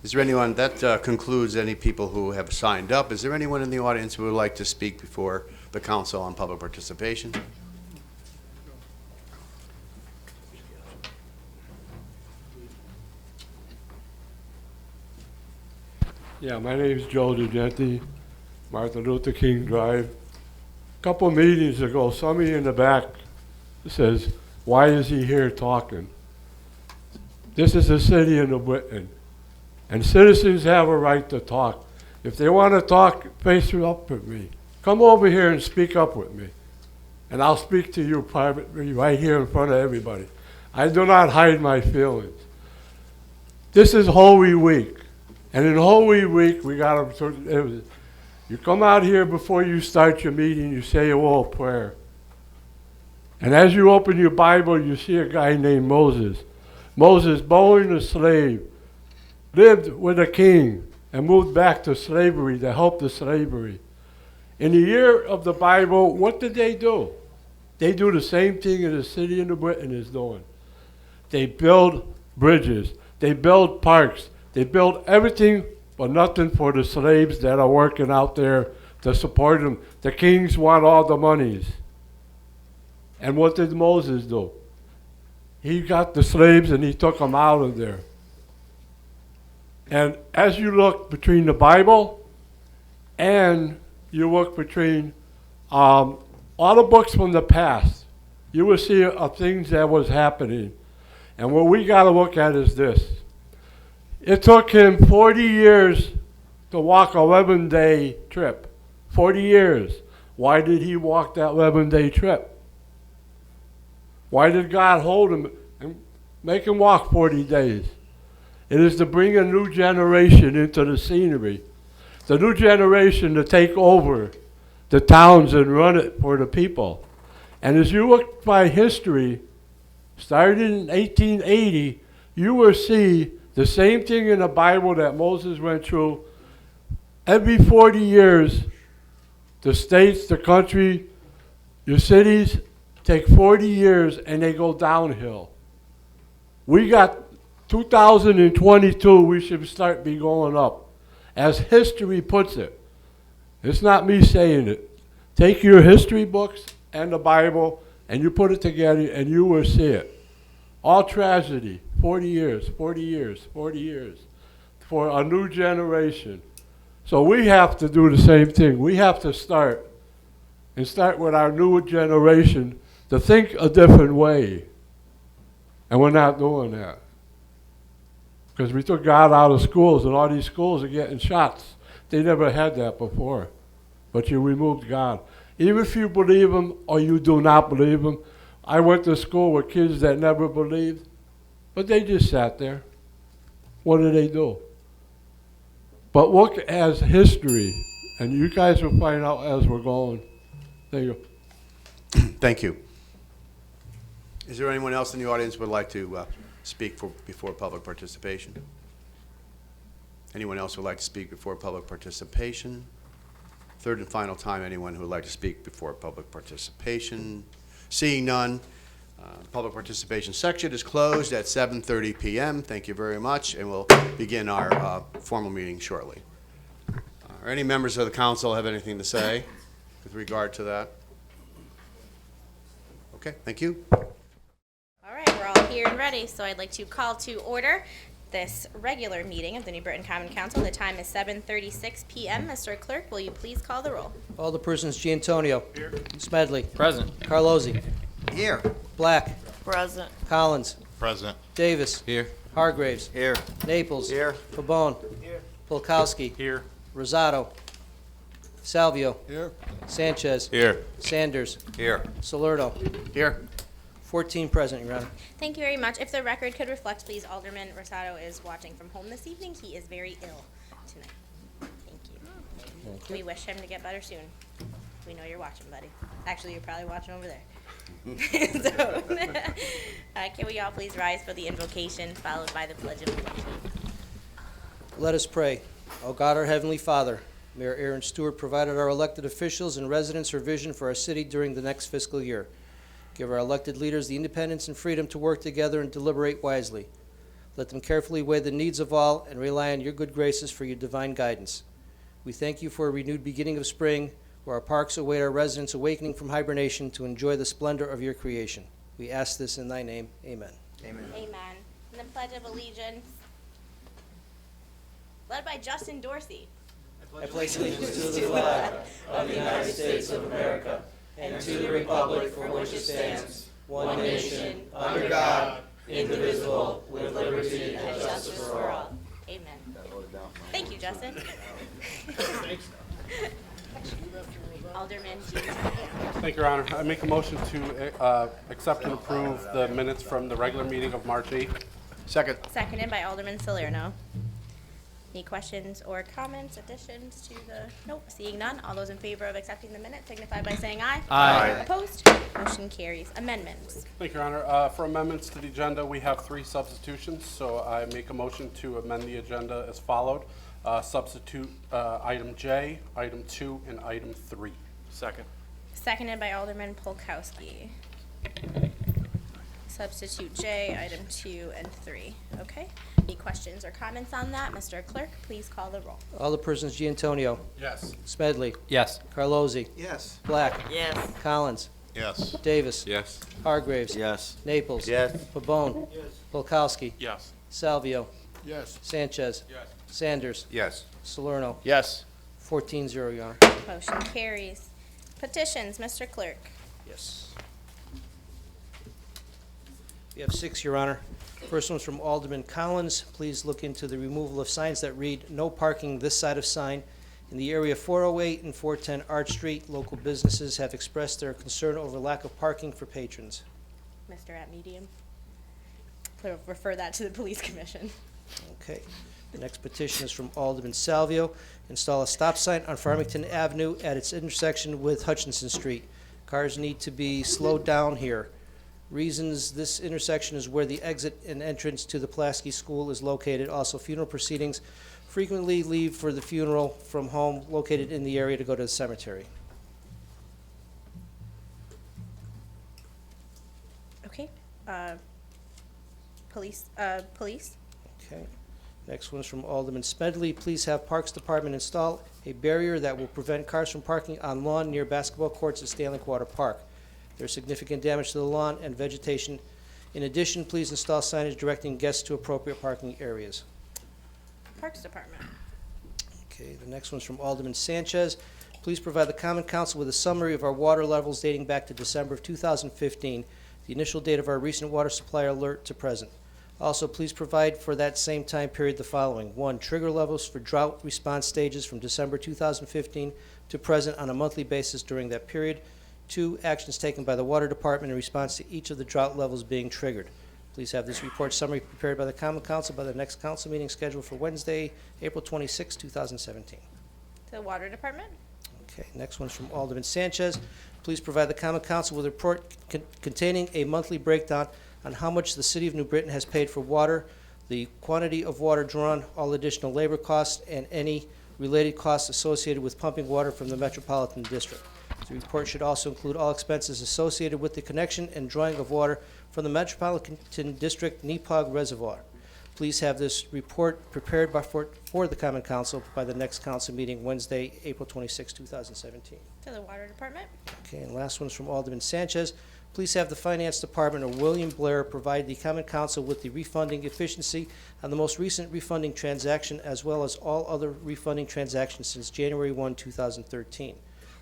Is there anyone, that concludes any people who have signed up. Is there anyone in the audience who would like to speak before the council on public participation? Yeah, my name's Joe DeGenti, Martin Luther King Drive. A couple meetings ago, somebody in the back says, why is he here talking? This is the city of New Britain, and citizens have a right to talk. If they want to talk, face up with me. Come over here and speak up with me, and I'll speak to you privately right here in front of everybody. I do not hide my feelings. This is Holy Week. And in Holy Week, we got to, you come out here before you start your meeting, you say a little prayer. And as you open your Bible, you see a guy named Moses. Moses, born a slave, lived with a king, and moved back to slavery to help the slavery. In the year of the Bible, what did they do? They do the same thing as the city of New Britain is doing. They build bridges. They build parks. They build everything but nothing for the slaves that are working out there to support them. The kings want all the monies. And what did Moses do? He got the slaves and he took them out of there. And as you look between the Bible and you look between all the books from the past, you will see things that was happening. And what we got to look at is this. It took him 40 years to walk a 11-day trip. 40 years. Why did he walk that 11-day trip? Why did God hold him and make him walk 40 days? It is to bring a new generation into the scenery. The new generation to take over the towns and run it for the people. And as you look by history, starting in 1880, you will see the same thing in the Bible that Moses went through. Every 40 years, the states, the country, your cities take 40 years and they go downhill. We got 2022, we should start be going up. As history puts it. It's not me saying it. Take your history books and the Bible and you put it together and you will see it. All tragedy, 40 years, 40 years, 40 years for a new generation. So we have to do the same thing. We have to start with our new generation to think a different way. And we're not doing that. Because we took God out of schools and all these schools are getting shots. They never had that before. But you removed God. Even if you believe him or you do not believe him, I went to school with kids that never believed, but they just sat there. What did they do? But look as history, and you guys will find out as we're going. There you go. Thank you. Is there anyone else in the audience who would like to speak before public participation? Anyone else who would like to speak before public participation? Third and final time, anyone who would like to speak before public participation? Seeing none, public participation section is closed at 7:30 p.m. Thank you very much, and we'll begin our formal meeting shortly. Are any members of the council have anything to say with regard to that? Okay, thank you. All right, we're all here and ready, so I'd like to call to order this regular meeting of the New Britain Common Council. The time is 7:36 p.m. Mr. Clerk, will you please call the roll? Alderpersons Giantonio. Here. Smedley. Present. Carlozzi. Here. Black. Present. Collins. Present. Davis. Here. Hargraves. Here. Naples. Here. Pabon. Here. Polkowski. Here. Rosado. Salvio. Here. Sanchez. Here. Sanders. Here. Salerno. Here. 14 present, Your Honor. Thank you very much. If the record could reflect, please, Alderman Rosado is watching from home this evening. He is very ill tonight. Thank you. We wish him to get better soon. We know you're watching, buddy. Actually, you're probably watching over there. So, can we all please rise for the invocation, followed by the Pledge of Allegiance? Let us pray. O God, our Heavenly Father, Mayor Aaron Stewart provided our elected officials and residents her vision for our city during the next fiscal year. Give our elected leaders the independence and freedom to work together and deliberate wisely. Let them carefully weigh the needs of all and rely on your good graces for your divine guidance. We thank you for a renewed beginning of spring, where our parks await our residents awakening from hibernation to enjoy the splendor of your creation. We ask this in thy name. Amen. Amen. And the Pledge of Allegiance, led by Justin Dorsey. I pledge allegiance to the flag of the United States of America and to the republic for which it stands, one nation, under God, indivisible, with liberty and justice for all. Amen. Thank you, Justin. Alderman Jean. Thank you, Your Honor. I make a motion to accept and approve the minutes from the regular meeting of March 8th. Second. Seconded by Alderman Salerno. Any questions or comments, additions to the, nope, seeing none. All those in favor of accepting the minutes signify by saying aye. Aye. Opposed? Motion carries. Amendments. Thank you, Your Honor. For amendments to the agenda, we have 3 substitutions, so I make a motion to amend the agenda as followed. Substitute item J, item 2, and item 3. Second. Seconded by Alderman Polkowski. Substitute J, item 2 and 3. Okay. Any questions or comments on that? Mr. Clerk, please call the roll. Alderpersons Giantonio, Yes. Smedley, Yes. Carlozzi, Yes. Black, Yes. Collins, Yes. Davis, Yes. Hargraves, Yes. Naples, Yes. Pabon, Polkowski, Yes. Salvio, Yes. Sanchez, Sanders, Yes. Salerno. Yes. 14-0, Your Honor. Motion carries. Petitions, Mr. Clerk. Yes. We have 6, Your Honor. First one's from Alderman Collins. Please look into the removal of signs that read, "No parking this side of sign." In the area 408 and 410 Arch Street, local businesses have expressed their concern over lack of parking for patrons. Mr. At Medium. Refer that to the Police Commission. Okay. The next petition is from Alderman Salvio. Install a stop sign on Farmington Avenue at its intersection with Hutchinson Street. Cars need to be slowed down here. Reasons: this intersection is where the exit and entrance to the Pulaski School is located. Also, funeral proceedings frequently leave for the funeral from home located in the area to go to the cemetery. Okay. Police. Okay. Next one's from Alderman Smedley. Please have Parks Department install a barrier that will prevent cars from parking on lawn near basketball courts at Stanley Quarter Park. There's significant damage to the lawn and vegetation. In addition, please install signage directing guests to appropriate parking areas. Parks Department. Okay, the next one's from Alderman Sanchez. Please provide the Common Council with a summary of our water levels dating back to December of 2015, the initial date of our recent water supply alert to present. Also, please provide for that same time period the following: 1, trigger levels for drought response stages from December 2015 to present on a monthly basis during that period. 2, actions taken by the Water Department in response to each of the drought levels being triggered. Please have this report summary prepared by the Common Council by the next council meeting scheduled for Wednesday, April 26, 2017. To the Water Department. Okay, next one's from Alderman Sanchez. Please provide the Common Council with a report containing a monthly breakdown on how much the City of New Britain has paid for water, the quantity of water drawn, all additional labor costs, and any related costs associated with pumping water from the Metropolitan District. The report should also include all expenses associated with the connection and drawing of water from the Metropolitan District Nepog Reservoir. Please have this report prepared for the Common Council by the next council meeting, Wednesday, April 26, 2017. To the Water Department. Okay, and last one's from Alderman Sanchez. Please have the Finance Department or William Blair provide the Common Council with the refunding efficiency on the most recent refunding transaction, as well as all other refunding transactions since January 1, 2013.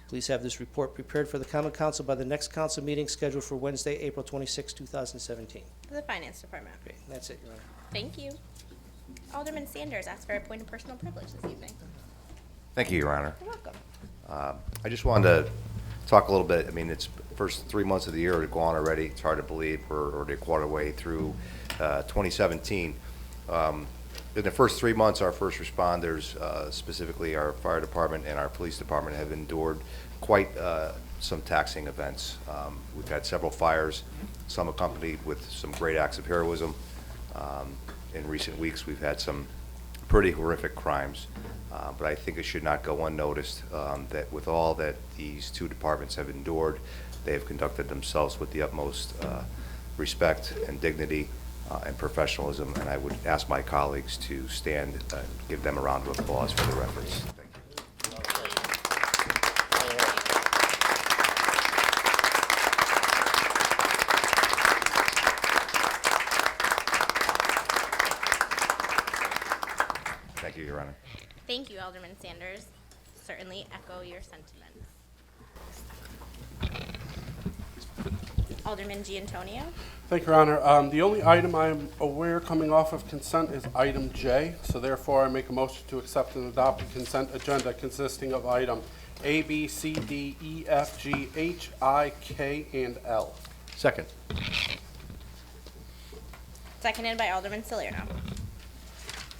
Please have this report prepared for the Common Council by the next council meeting scheduled for Wednesday, April 26, 2017. To the Finance Department. Great, that's it, Your Honor. Thank you. Alderman Sanders asks for a point of personal privilege this evening. Thank you, Your Honor. You're welcome. I just wanted to talk a little bit. I mean, it's first 3 months of the year are gone already. It's hard to believe we're already a quarter way through 2017. In the first 3 months, our first responders, specifically our fire department and our police department, have endured quite some taxing events. We've had several fires, some accompanied with some great acts of heroism. In recent weeks, we've had some pretty horrific crimes. But I think it should not go unnoticed that with all that these two departments have endured, they have conducted themselves with the utmost respect and dignity and professionalism, and I would ask my colleagues to stand and give them a round of applause for their efforts. Thank you. Thank you, Your Honor. Thank you, Alderman Sanders. Certainly echo your sentiments. Alderman Giantonio. Thank you, Your Honor. The only item I am aware coming off of consent is item J, so therefore I make a motion to accept and adopt the consent agenda consisting of item A, B, C, D, E, F, G, H, I, K, and L. Second. Seconded by Alderman Salerno.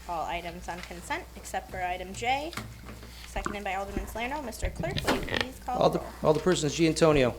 All items on consent except for item J. Seconded by Alderman Salerno. Mr. Clerk, will you please call the roll? Alderpersons Giantonio.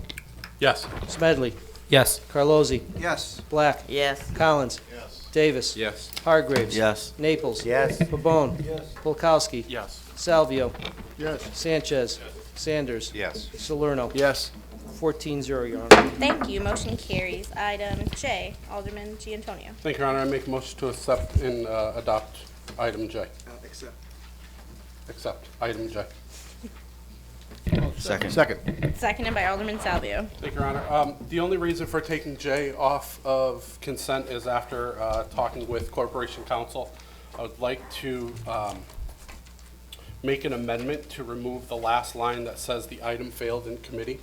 Yes. Smedley. Yes. Carlozzi. Yes. Black. Yes. Collins. Yes. Davis. Yes. Hargraves. Yes. Naples. Yes. Pabon. Yes. Polkowski. Yes. Salvio. Yes. Sanchez. Sanders. Yes. Salerno. Yes. 14-0, Your Honor. Thank you. Motion carries. Item J, Alderman Giantonio. Thank you, Your Honor. I make a motion to accept and adopt item J. Accept item J. Second. Second. Seconded by Alderman Salvio. Thank you, Your Honor. The only reason for taking J off of consent is after talking with Corporation Counsel, I would like to make an amendment to remove the last line that says the item failed in committee.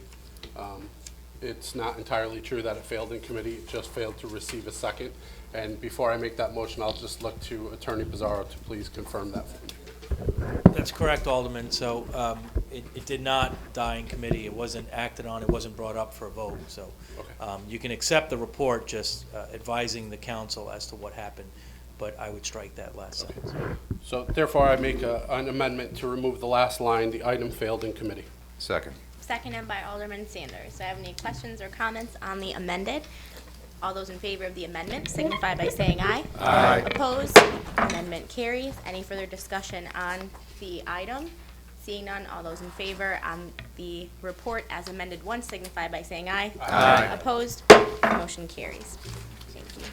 It's not entirely true that it failed in committee, it just failed to receive a second. And before I make that motion, I'll just look to Attorney Pizarro to please confirm that for me. That's correct, Alderman. So it did not die in committee. It wasn't acted on. It wasn't brought up for a vote. So you can accept the report, just advising the council as to what happened. But I would strike that last sentence. So therefore, I make an amendment to remove the last line, the item failed in committee. Second. Seconded by Alderman Sanders. Do I have any questions or comments on the amended? All those in favor of the amendment signify by saying aye. Aye. Opposed? Amendment carries. Any further discussion on the item? Seeing none, all those in favor on the report as amended once signify by saying aye. Aye. Opposed? Motion carries. Thank you.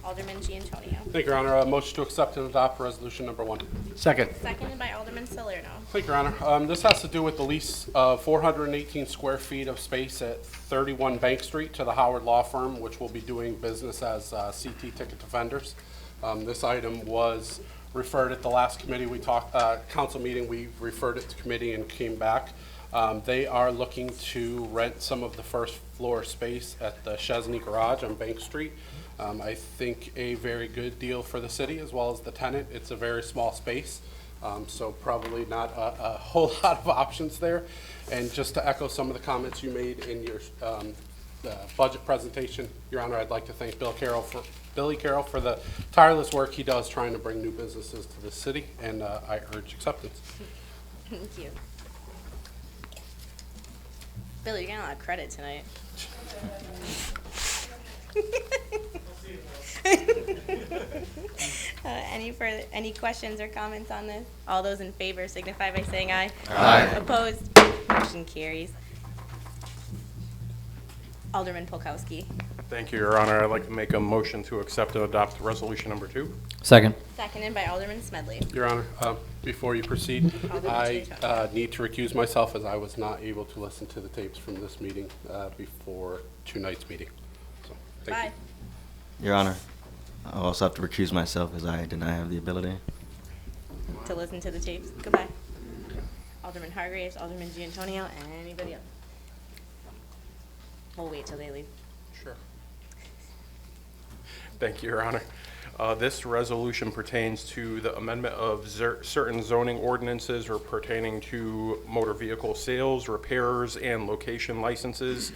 Alderman Giantonio. Thank you, Your Honor. A motion to accept and adopt resolution number 1. Second. Seconded by Alderman Salerno. Thank you, Your Honor. This has to do with the lease of 418 square feet of space at 31 Bank Street to the Howard Law Firm, which will be doing business as CT Ticket Defenders. This item was referred at the last committee council meeting. We referred it to committee and came back. They are looking to rent some of the first floor space at the Chesney Garage on Bank Street. I think a very good deal for the city as well as the tenant. It's a very small space, so probably not a whole lot of options there. And just to echo some of the comments you made in your budget presentation, Your Honor, I'd like to thank Billy Carroll for the tireless work he does trying to bring new businesses to the city, and I urge acceptance. Thank you. Billy, you're getting a lot of credit tonight. Any questions or comments on this? All those in favor signify by saying aye. Aye. Opposed? Motion carries. Alderman Polkowski. Thank you, Your Honor. I'd like to make a motion to accept and adopt resolution number 2. Second. Seconded by Alderman Smedley. Your Honor, before you proceed, I need to recuse myself as I was not able to listen to the tapes from this meeting before tonight's meeting. So, thank you. Your Honor, I also have to recuse myself as I did not have the ability. To listen to the tapes. Goodbye. Alderman Hargraves, Alderman Giantonio, and anybody else. We'll wait till they leave. Sure. Thank you, Your Honor. This resolution pertains to the amendment of certain zoning ordinances or pertaining to motor vehicle sales, repairs, and location licenses.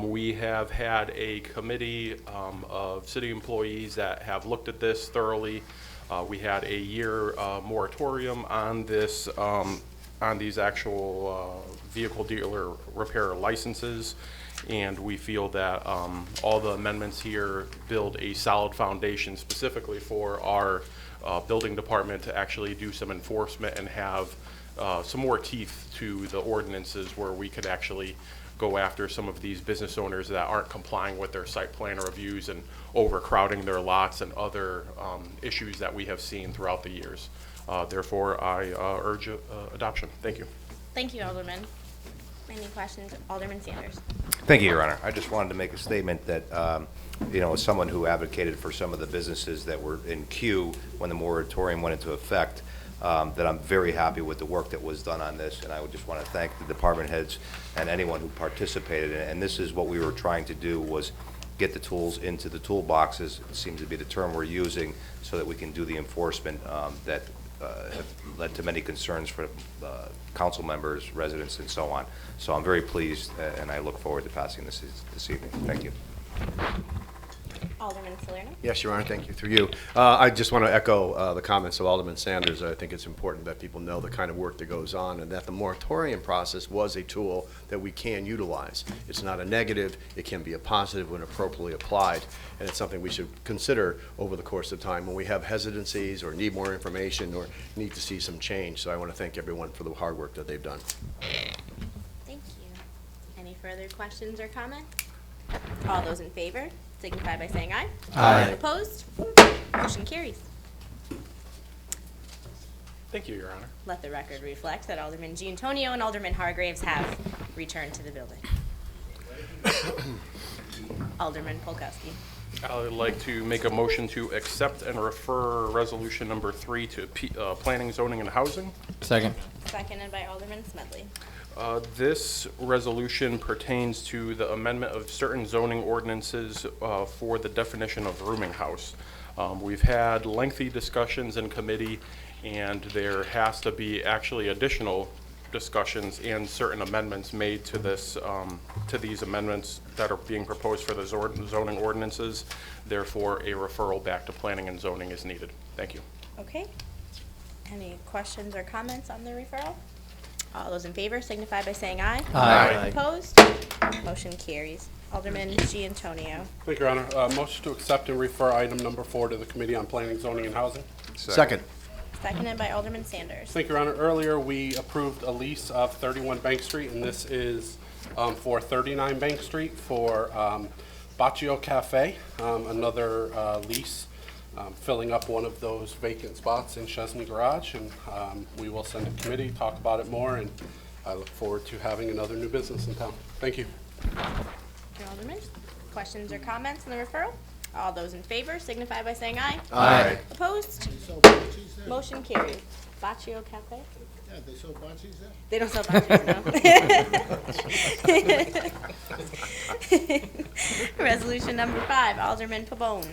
We have had a committee of city employees that have looked at this thoroughly. We had a year moratorium on this, on these actual vehicle dealer repair licenses. And we feel that all the amendments here build a solid foundation specifically for our building department to actually do some enforcement and have some more teeth to the ordinances where we could actually go after some of these business owners that aren't complying with their site plan reviews and overcrowding their lots and other issues that we have seen throughout the years. Therefore, I urge adoption. Thank you. Thank you, Alderman. Any questions? Alderman Sanders. Thank you, Your Honor. I just wanted to make a statement that, as someone who advocated for some of the businesses that were in queue when the moratorium went into effect, that I'm very happy with the work that was done on this, and I would just want to thank the department heads and anyone who participated in it. And this is what we were trying to do, was get the tools into the toolboxes, it seems to be the term we're using, so that we can do the enforcement that have led to many concerns for council members, residents, and so on. So I'm very pleased, and I look forward to passing this evening. Thank you. Alderman Salerno. Yes, Your Honor, thank you. Through you. I just want to echo the comments of Alderman Sanders. I think it's important that people know the kind of work that goes on and that the moratorium process was a tool that we can utilize. It's not a negative. It can be a positive when appropriately applied, and it's something we should consider over the course of time when we have hesitancies or need more information or need to see some change. So I want to thank everyone for the hard work that they've done. Thank you. Any further questions or comments? All those in favor signify by saying aye. Aye. Opposed? Motion carries. Thank you, Your Honor. Let the record reflect that Alderman Giantonio and Alderman Hargraves have returned to the building. Alderman Polkowski. I would like to make a motion to accept and refer resolution number 3 to Planning, Zoning, and Housing. Second. Seconded by Alderman Smedley. This resolution pertains to the amendment of certain zoning ordinances for the definition of rooming house. We've had lengthy discussions in committee, and there has to be actually additional discussions and certain amendments made to this, to these amendments that are being proposed for the zoning ordinances. Therefore, a referral back to planning and zoning is needed. Thank you. Okay. Any questions or comments on the referral? All those in favor signify by saying aye. Aye. Opposed? Motion carries. Alderman Giantonio. Thank you, Your Honor. Motion to accept and refer item number 4 to the Committee on Planning, Zoning, and Housing. Second. Seconded by Alderman Sanders. Thank you, Your Honor. Earlier, we approved a lease of 31 Bank Street, and this is for 39 Bank Street for Baccio Cafe, another lease, filling up one of those vacant spots in Chesney Garage. And we will send a committee, talk about it more, and I look forward to having another new business in town. Thank you. Thank you, Alderman. Questions or comments on the referral? All those in favor signify by saying aye. Aye. Opposed? Sell bocce's there? Motion carries. Baccio Cafe? Yeah, they sell bocce's there? They don't sell bocce's, no. Resolution number 5, Alderman Pabon.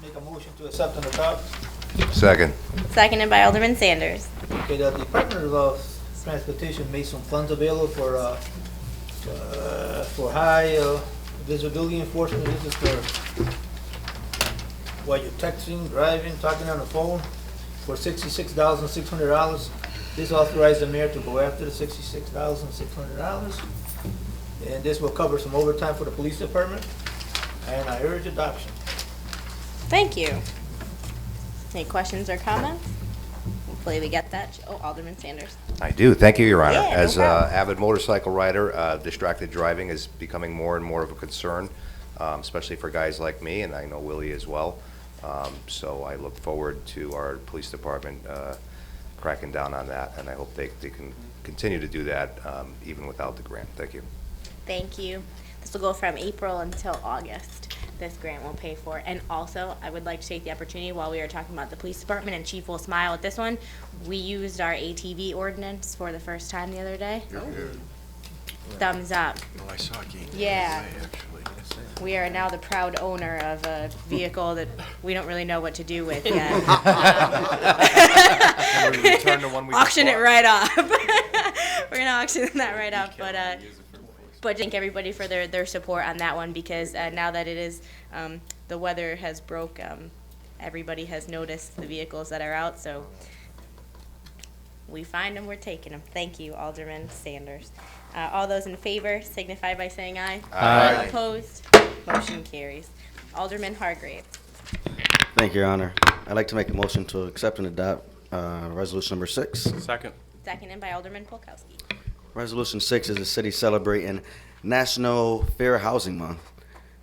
Make a motion to accept and adopt. Second. Seconded by Alderman Sanders. Okay, the Department of Transportation made some funds available for high visibility enforcement. This is for while you're texting, driving, talking on the phone for $66,600. This authorized the mayor to go after the $66,600. And this will cover some overtime for the police department. And I urge adoption. Thank you. Any questions or comments? Hopefully we get that. Oh, Alderman Sanders. I do. Thank you, Your Honor. Yeah, no As an problem. avid motorcycle rider, distracted driving is becoming more and more of a concern, especially for guys like me, and I know Willie as well. So I look forward to our police department cracking down on that, and I hope they can continue to do that even without the grant. Thank you. Thank you. This will go from April until August. This grant will pay for. And also, I would like to take the opportunity while we are talking about the police department, and Chief will smile at this one, we used our ATV ordinance for the first time the other day. Thumbs up. Oh, I saw a game. Yeah. Actually, yes. We are now the proud owner of a vehicle that we don't really know what to do with yet. Can we return the one we just Auction it bought? right off. We're gonna auction that right off, but thank everybody for their support on that one, because now that it is, the weather has broke, everybody has noticed the vehicles that are out, so we find them, we're taking them. Thank you, Alderman Sanders. All those in favor signify by saying aye. Aye. Opposed? Motion carries. Alderman Hargrave. Thank you, Your Honor. I'd like to make a motion to accept and adopt resolution number 6. Second. Seconded by Alderman Polkowski. Resolution 6 is the city celebrating National Fair Housing Month.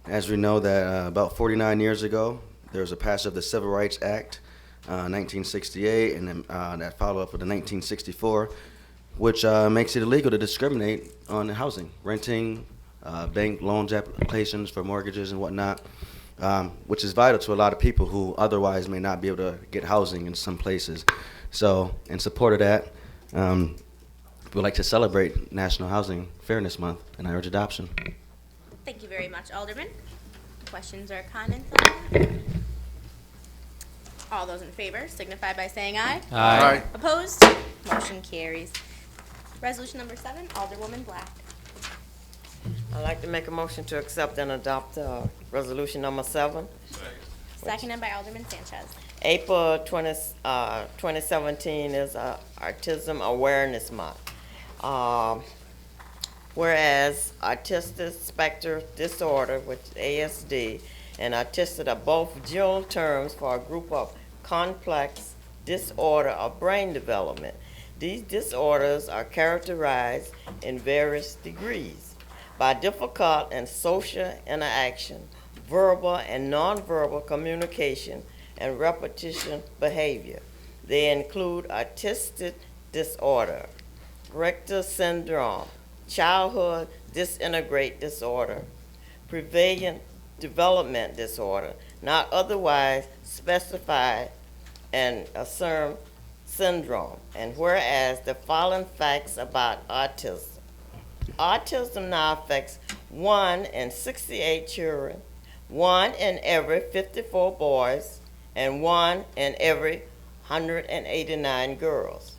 As we know that about 49 years ago, there was a passage of the Civil Rights Act, 1968, and then that followed up with the 1964, which makes it illegal to discriminate on housing, renting, bank loans applications for mortgages and whatnot, which is vital to a lot of people who otherwise may not be able to get housing in some places. So in support of that, we'd like to celebrate National Housing Fairness Month, and I urge adoption. Thank you very much, Alderman. Questions or comments on that? All those in favor signify by saying aye. Aye. Opposed? Motion carries. Resolution number 7, Alderwoman Black. I'd like to make a motion to accept and adopt resolution number 7. Seconded by Alderman Sanchez. April 2017 is Autism Awareness Month. Whereas autistic spectrum disorder, which is ASD, and autistic are both dual terms for a group of complex disorder of brain development. These disorders are characterized in various degrees by difficult and social interaction, verbal and nonverbal communication, and repetition behavior. They include autistic disorder, Richter syndrome, childhood disintegrate disorder, prevalent development disorder, not otherwise specified, and S.M.A.R.T syndrome. And whereas the following facts about autism. Autism now affects 1 in 68 children, 1 in every 54 boys, and 1 in every 189 girls.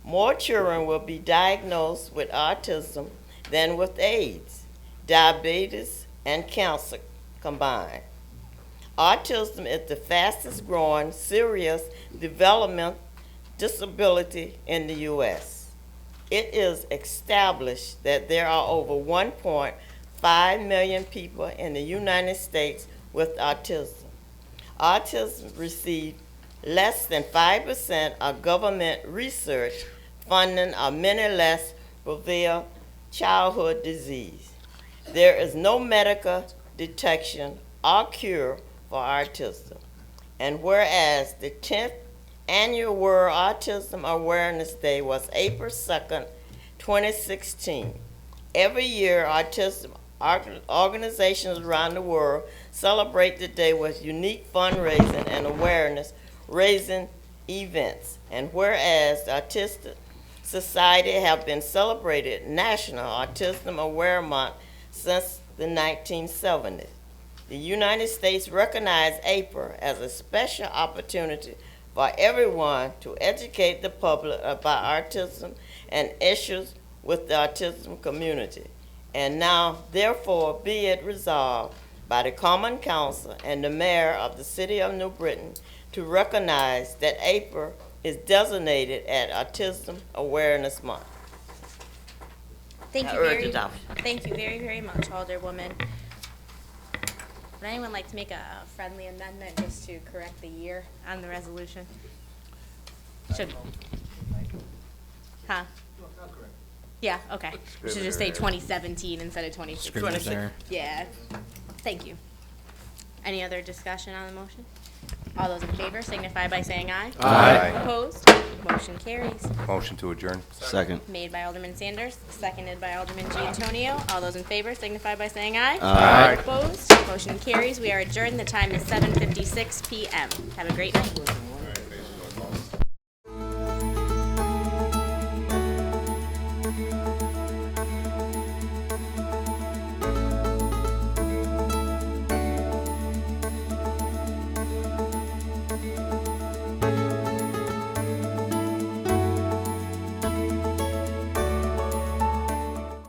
More children will be diagnosed with autism than with AIDS, diabetes, and cancer combined. Autism is the fastest growing serious developmental disability in the U.S. It is established that there are over 1.5 million people in the United States with autism. Autism receives less than 5% of government research funding, or many less prevail childhood disease. There is no medical detection or cure for autism. And whereas the 10th Annual World Autism Awareness Day was April 2nd, 2016. Every year, autism organizations around the world celebrate the day with unique fundraising and awareness raising events. And whereas the Autistic Society have been celebrated National Autism Awareness Month since the 1970s. The United States recognized April as a special opportunity for everyone to educate the public about autism and issues with the autism community. And now, therefore, be it resolved by the Common Council and the Mayor of the City of New Britain to recognize that April is designated as Autism Awareness Month. Thank I you urge very, adoption. thank you very, very much, Alderwoman. Would anyone like to make a friendly amendment just to correct the year on the resolution? Should. Huh? Yeah, okay. We should just say 2017 instead of 2016. Yeah. Thank you. Any other discussion on the motion? All those in favor signify by saying aye. Aye. Opposed? Motion carries. Motion to adjourn. Second. Made by Alderman Sanders, seconded by Alderman Giantonio. All those in favor signify by saying aye. Aye. Opposed? Motion carries. We are adjourned. The time is 7:56 p.m. Have a great night.